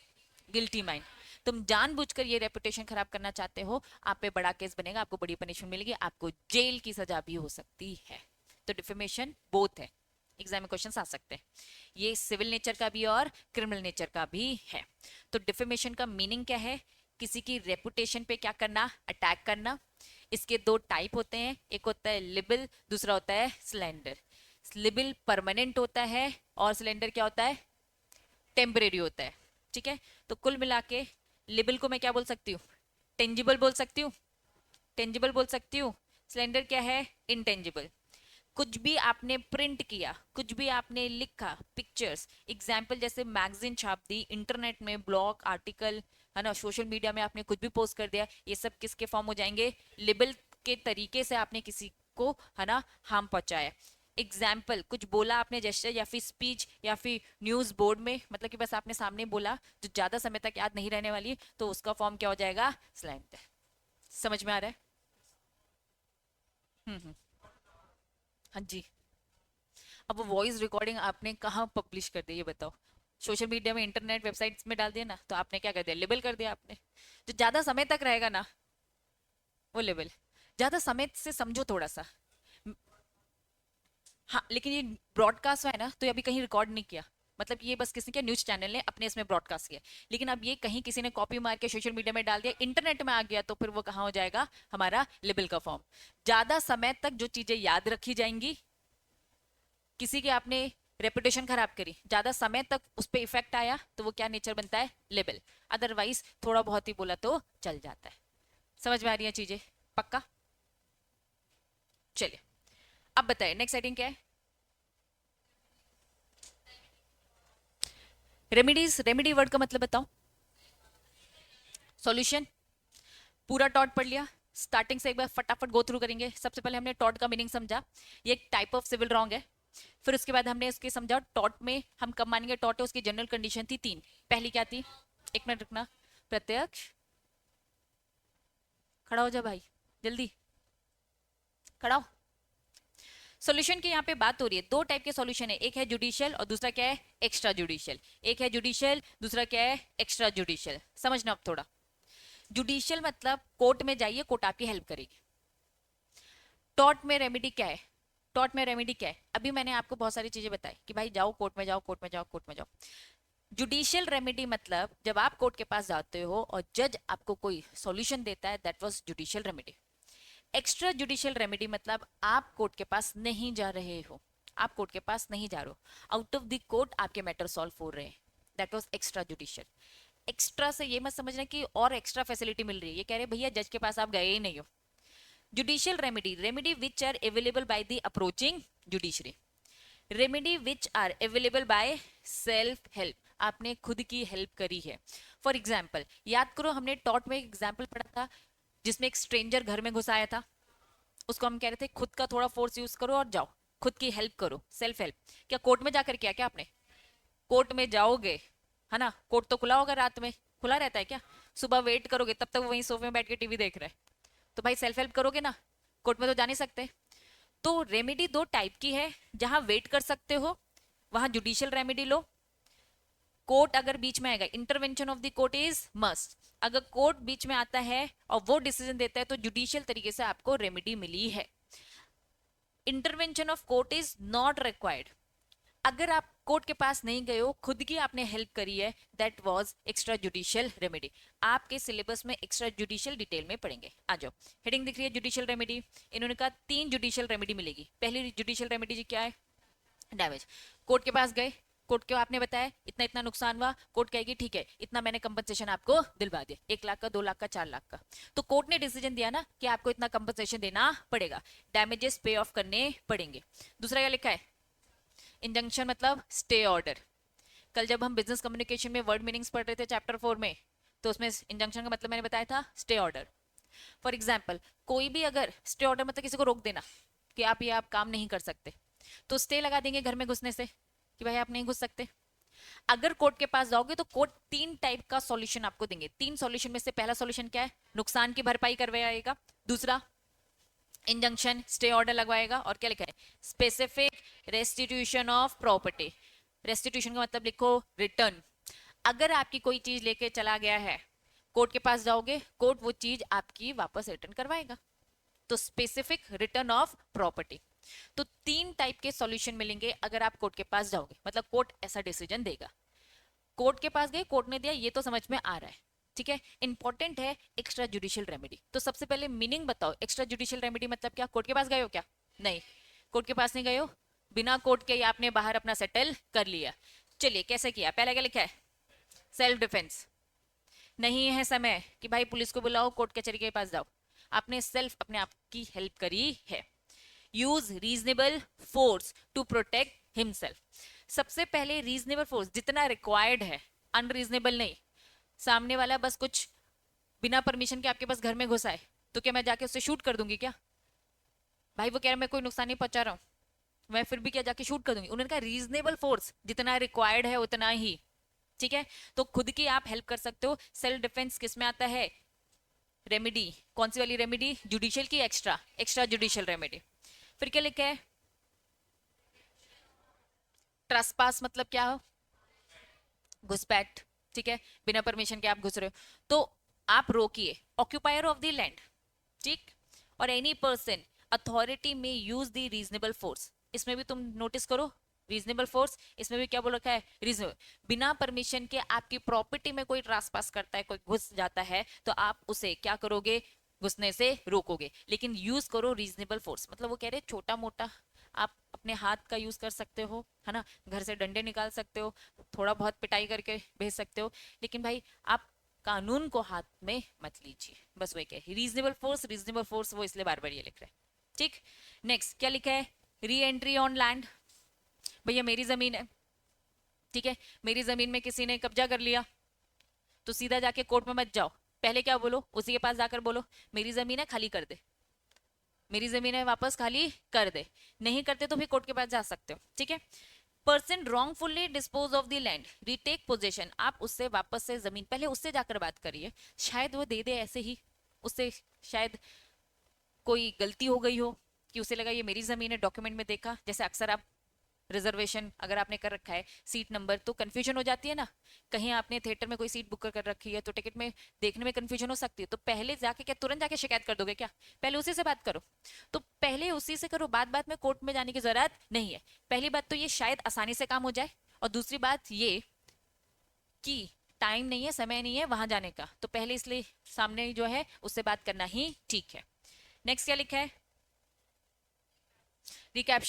[SPEAKER 1] guilty mind. तुम जानबूझकर ये रेपुटेशन खराब करना चाहते हो, आप पे बड़ा केस बनेगा, आपको बड़ी पनिशमेंट मिलेगी, आपको जेल की सजा भी हो सकती है। तो डिफेमेशन बोथ है, एग्जाम में क्वेश्चन आ सकते हैं, ये सिविल नेचर का भी और क्रिमिनल नेचर का भी है। तो डिफेमेशन का मीनिंग क्या है, किसी की रेपुटेशन पे क्या करना, अटैक करना। इसके दो टाइप होते हैं, एक होता है लिबल, दूसरा होता है स्लैंडर। लिबल परमानेंट होता है और स्लैंडर क्या होता है, टेम्परेरी होता है, ठीक है। तो कुल मिला के लिबल को मैं क्या बोल सकती हूँ, टेंजिबल बोल सकती हूँ, टेंजिबल बोल सकती हूँ। स्लेंडर क्या है, इनटेंजिबल। कुछ भी आपने प्रिंट किया, कुछ भी आपने लिखा, पिक्चर्स, एग्जाम्पल जैसे मैगजीन छाप दी, इंटरनेट में ब्लॉग आर्टिकल, है ना, सोशल मीडिया में आपने कुछ भी पोस्ट कर दिया, ये सब किसके फॉर्म हो जाएंगे, लिबल के तरीके से आपने किसी को, है ना, हार्म पहुंचाया। एग्जाम्पल कुछ बोला आपने, जेस्चर या फिर स्पीच या फिर न्यूज बोर्ड में, मतलब कि बस आपने सामने बोला जो ज्यादा समय तक याद नहीं रहने वाली, तो उसका फॉर्म क्या हो जाएगा, स्लैंडर। समझ में आ रहा है? हम्म। हाँ जी। अब वो वॉइस रिकॉर्डिंग आपने कहाँ पब्लिश कर दी ये बताओ, सोशल मीडिया में, इंटरनेट वेबसाइट्स में डाल दिया ना, तो आपने क्या कर दिया, लेबल कर दिया आपने। जो ज्यादा समय तक रहेगा ना, वो लेबल, ज्यादा समय से समझो थोड़ा सा। हाँ लेकिन ये ब्रॉडकास्ट है ना, तो ये अभी कहीं रिकॉर्ड नहीं किया, मतलब ये बस किसी के न्यूज चैनल ने अपने इसमें ब्रॉडकास्ट किया, लेकिन अब ये कहीं किसी ने कॉपी मार के सोशल मीडिया में डाल दिया, इंटरनेट में आ गया, तो फिर वो कहाँ हो जाएगा, हमारा लेबल का फॉर्म। ज्यादा समय तक जो चीजें याद रखी जाएंगी, किसी की आपने रेपुटेशन खराब करी, ज्यादा समय तक उस पर इफेक्ट आया, तो वो क्या नेचर बनता है, लेबल। अदरवाइज थोड़ा बहुत ही बोला तो चल जाता है। समझ में आ रही है चीजें, पक्का? चलिए, अब बताइए नेक्स्ट सेटिंग क्या है। रेमिडीज, रेमिडी वर्ड का मतलब बताओ, सॉल्यूशन। पूरा टॉट पढ़ लिया, स्टार्टिंग से एक बार फटाफट गो थ्रू करेंगे। सबसे पहले हमने टॉट का मीनिंग समझा, ये एक टाइप ऑफ सिविल रॉन्ग है। फिर उसके बाद हमने इसके समझा टॉट में हम कब मानेंगे, टॉट है उसकी जनरल कंडीशन थी तीन। पहली क्या थी, एक मिनट रुकना, प्रत्यक्ष, खड़ा हो जा भाई, जल्दी खड़ा हो। सॉल्यूशन की यहाँ पे बात हो रही है, दो टाइप के सॉल्यूशन है, एक है जुडिशियल और दूसरा क्या है, एक्स्ट्रा जुडिशियल। एक है जुडिशियल, दूसरा क्या है, एक्स्ट्रा जुडिशियल। समझना अब थोड़ा, जुडिशियल मतलब कोर्ट में जाइए, कोर्ट आपकी हेल्प करेगी। टॉर्ट में रेमेडी क्या है, टॉर्ट में रेमेडी क्या है, अभी मैंने आपको बहुत सारी चीजें बताई कि भाई जाओ कोर्ट में जाओ, कोर्ट में जाओ, कोर्ट में जाओ। जुडिशियल रेमेडी मतलब जब आप कोर्ट के पास जाते हो और जज आपको कोई सॉल्यूशन देता है, that was judicial remedy. Extra judicial remedy मतलब आप कोर्ट के पास नहीं जा रहे हो, आप कोर्ट के पास नहीं जा रहे हो, आउट ऑफ द कोर्ट आपके मैटर सॉल्व हो रहे हैं, that was extra judicial. Extra से ये मत समझना कि और एक्स्ट्रा फैसिलिटी मिल रही है, ये कह रहे भैया जज के पास आप गए ही नहीं हो। Judicial remedy, remedy which are available by the approaching judiciary, remedy which are available by self help, आपने खुद की हेल्प करी है। फॉर एग्जाम्पल याद करो, हमने टॉट में एग्जाम्पल पढ़ा था जिसमें एक स्ट्रेंजर घर में घुस आया था, उसको हम कह रहे थे खुद का थोड़ा फोर्स यूज करो और जाओ, खुद की हेल्प करो, सेल्फ हेल्प। क्या कोर्ट में जाकर किया क्या आपने, कोर्ट में जाओगे, है ना, कोर्ट तो खुला होगा, रात में खुला रहता है क्या, सुबह वेट करोगे, तब तक वो वहीं सोफे में बैठ के टीवी देख रहे हैं, तो भाई सेल्फ हेल्प करोगे ना, कोर्ट में तो जा नहीं सकते। तो रेमेडी दो टाइप की है, जहां वेट कर सकते हो वहां जुडिशियल रेमेडी लो, कोर्ट अगर बीच में आएगा, intervention of the court is must, अगर कोर्ट बीच में आता है और वो डिसीजन देता है तो जुडिशियल तरीके से आपको रेमेडी मिली है। Intervention of court is not required, अगर आप कोर्ट के पास नहीं गए हो, खुद की आपने हेल्प करी है, that was extra judicial remedy. आपके सिलेबस में एक्स्ट्रा जुडिशियल डिटेल में पढ़ेंगे, आ जाओ। हेडिंग दिख रही है जुडिशियल रेमेडी, इन्होंने कहा तीन जुडिशियल रेमेडी मिलेगी। पहली जुडिशियल रेमेडी जी क्या है, डैमेज। कोर्ट के पास गए, कोर्ट को आपने बताया इतना इतना नुकसान हुआ, कोर्ट कहेगी ठीक है इतना मैंने कंपनसेशन आपको दिलवा दिया, 1 लाख का, 2 लाख का, 4 लाख का। तो कोर्ट ने डिसीजन दिया ना कि आपको इतना कंपनसेशन देना पड़ेगा, डैमेजेस पे ऑफ करने पड़ेंगे। दूसरा क्या लिखा है, इंजंक्शन मतलब स्टे ऑर्डर। कल जब हम बिजनेस कम्युनिकेशन में वर्ड मीनिंग्स पढ़ रहे थे चैप्टर 4 में, तो उसमें इंजंक्शन का मतलब मैंने बताया था स्टे ऑर्डर। फॉर एग्जाम्पल कोई भी अगर स्टे ऑर्डर मतलब किसी को रोक देना कि आप ये आप काम नहीं कर सकते, तो स्टे लगा देंगे घर में घुसने से कि भाई आप नहीं घुस सकते। अगर कोर्ट के पास जाओगे तो कोर्ट 3 टाइप का सॉल्यूशन आपको देंगे। 3 सॉल्यूशन में से पहला सॉल्यूशन क्या है, नुकसान की भरपाई करवाएगा। दूसरा इंजंक्शन स्टे ऑर्डर लगवाएगा। और क्या लिखा है, specific restitution of property. Restitution का मतलब लिखो रिटर्न। अगर आपकी कोई चीज लेके चला गया है, कोर्ट के पास जाओगे, कोर्ट वो चीज आपकी वापस रिटर्न करवाएगा। तो स्पेसिफिक रिटर्न ऑफ प्रॉपर्टी। तो 3 टाइप के सॉल्यूशन मिलेंगे अगर आप कोर्ट के पास जाओगे, मतलब कोर्ट ऐसा डिसीजन देगा। कोर्ट के पास गए, कोर्ट ने दिया, ये तो समझ में आ रहा है, ठीक है। इंपॉर्टेंट है एक्स्ट्रा जुडिशियल रेमेडी। तो सबसे पहले मीनिंग बताओ, एक्स्ट्रा जुडिशियल रेमेडी मतलब क्या, कोर्ट के पास गए हो क्या, नहीं, कोर्ट के पास नहीं गए हो, बिना कोर्ट के आपने बाहर अपना सेटल कर लिया। चलिए कैसे किया, पहले क्या लिखा है, सेल्फ डिफेंस। नहीं है समय कि भाई पुलिस को बुलाओ, कोर्ट कचहरी के पास जाओ, आपने सेल्फ अपने आप की हेल्प करी है। Use reasonable force to protect himself. सबसे पहले रीजनेबल फोर्स जितना रिक्वायर्ड है, अनरीजनेबल नहीं। सामने वाला बस कुछ बिना परमिशन के आपके पास घर में घुसा है, तो क्या मैं जाके उससे शूट कर दूंगी क्या, भाई वो कह रहा मैं कोई नुकसान नहीं पहुंचा रहा हूँ, मैं फिर भी क्या जाके शूट कर दूंगी। उन्होंने कहा रीजनेबल फोर्स जितना रिक्वायर्ड है उतना ही, ठीक है। तो खुद की आप हेल्प कर सकते हो। सेल्फ डिफेंस किस में आता है, रेमेडी कौन सी वाली रेमेडी, जुडिशियल की एक्स्ट्रा, एक्स्ट्रा जुडिशियल रेमेडी। फिर क्या लिखा है, ट्रसपास मतलब क्या हो, घुसपैठ, ठीक है, बिना परमिशन के आप घुस रहे हो, तो आप रोकिए। ऑक्यूपायर ऑफ द लैंड, ठीक, और एनी पर्सन अथॉरिटी में यूज द रीजनेबल फोर्स। इसमें भी तुम नोटिस करो, रीजनेबल फोर्स, इसमें भी क्या बोल रखा है, रीजनेबल। बिना परमिशन के आपकी प्रॉपर्टी में कोई ट्रांसपास करता है, कोई घुस जाता है, तो आप उसे क्या करोगे, घुसने से रोकोगे। लेकिन यूज करो रीजनेबल फोर्स, मतलब वो कह रहे छोटा मोटा आप अपने हाथ का यूज कर सकते हो, है ना, घर से डंडे निकाल सकते हो, थोड़ा बहुत पिटाई करके भेज सकते हो, लेकिन भाई आप कानून को हाथ में मत लीजिए। बस वही क्या, रीजनेबल फोर्स, रीजनेबल फोर्स वो इसलिए बार बार ये लिख रहे हैं, ठीक। नेक्स्ट क्या लिखा है, री एंट्री ऑन लैंड। भैया मेरी जमीन है, ठीक है, मेरी जमीन में किसी ने कब्जा कर लिया, तो सीधा जाके कोर्ट में मत जाओ, पहले क्या बोलो, उसी के पास जाकर बोलो मेरी जमीन है खाली कर दे, मेरी जमीन है वापस खाली कर दे। नहीं करते तो फिर कोर्ट के पास जा सकते हो, ठीक है। Person wrongfully dispose of the land, retake possession, आप उससे वापस से जमीन, पहले उससे जाकर बात करिए, शायद वो दे दे ऐसे ही, उससे शायद कोई गलती हो गई हो कि उसे लगा ये मेरी जमीन है, डॉक्यूमेंट में देखा, जैसे अक्सर आप रिजर्वेशन अगर आपने कर रखा है सीट नंबर, तो कंफ्यूजन हो जाती है ना, कहीं आपने थिएटर में कोई सीट बुक कर रखी है तो टिकट में देखने में कंफ्यूजन हो सकती है, तो पहले जाके क्या तुरंत जाके शिकायत कर दोगे क्या, पहले उसी से बात करो। तो पहले उसी से करो, बात बात में कोर्ट में जाने की जरूरत नहीं है। पहली बात तो ये शायद आसानी से काम हो जाए, और दूसरी बात ये कि टाइम नहीं है, समय नहीं है वहां जाने का, तो पहले इसलिए सामने जो है उससे बात करना ही ठीक है। नेक्स्ट क्या लिखा है, रिकैप्शन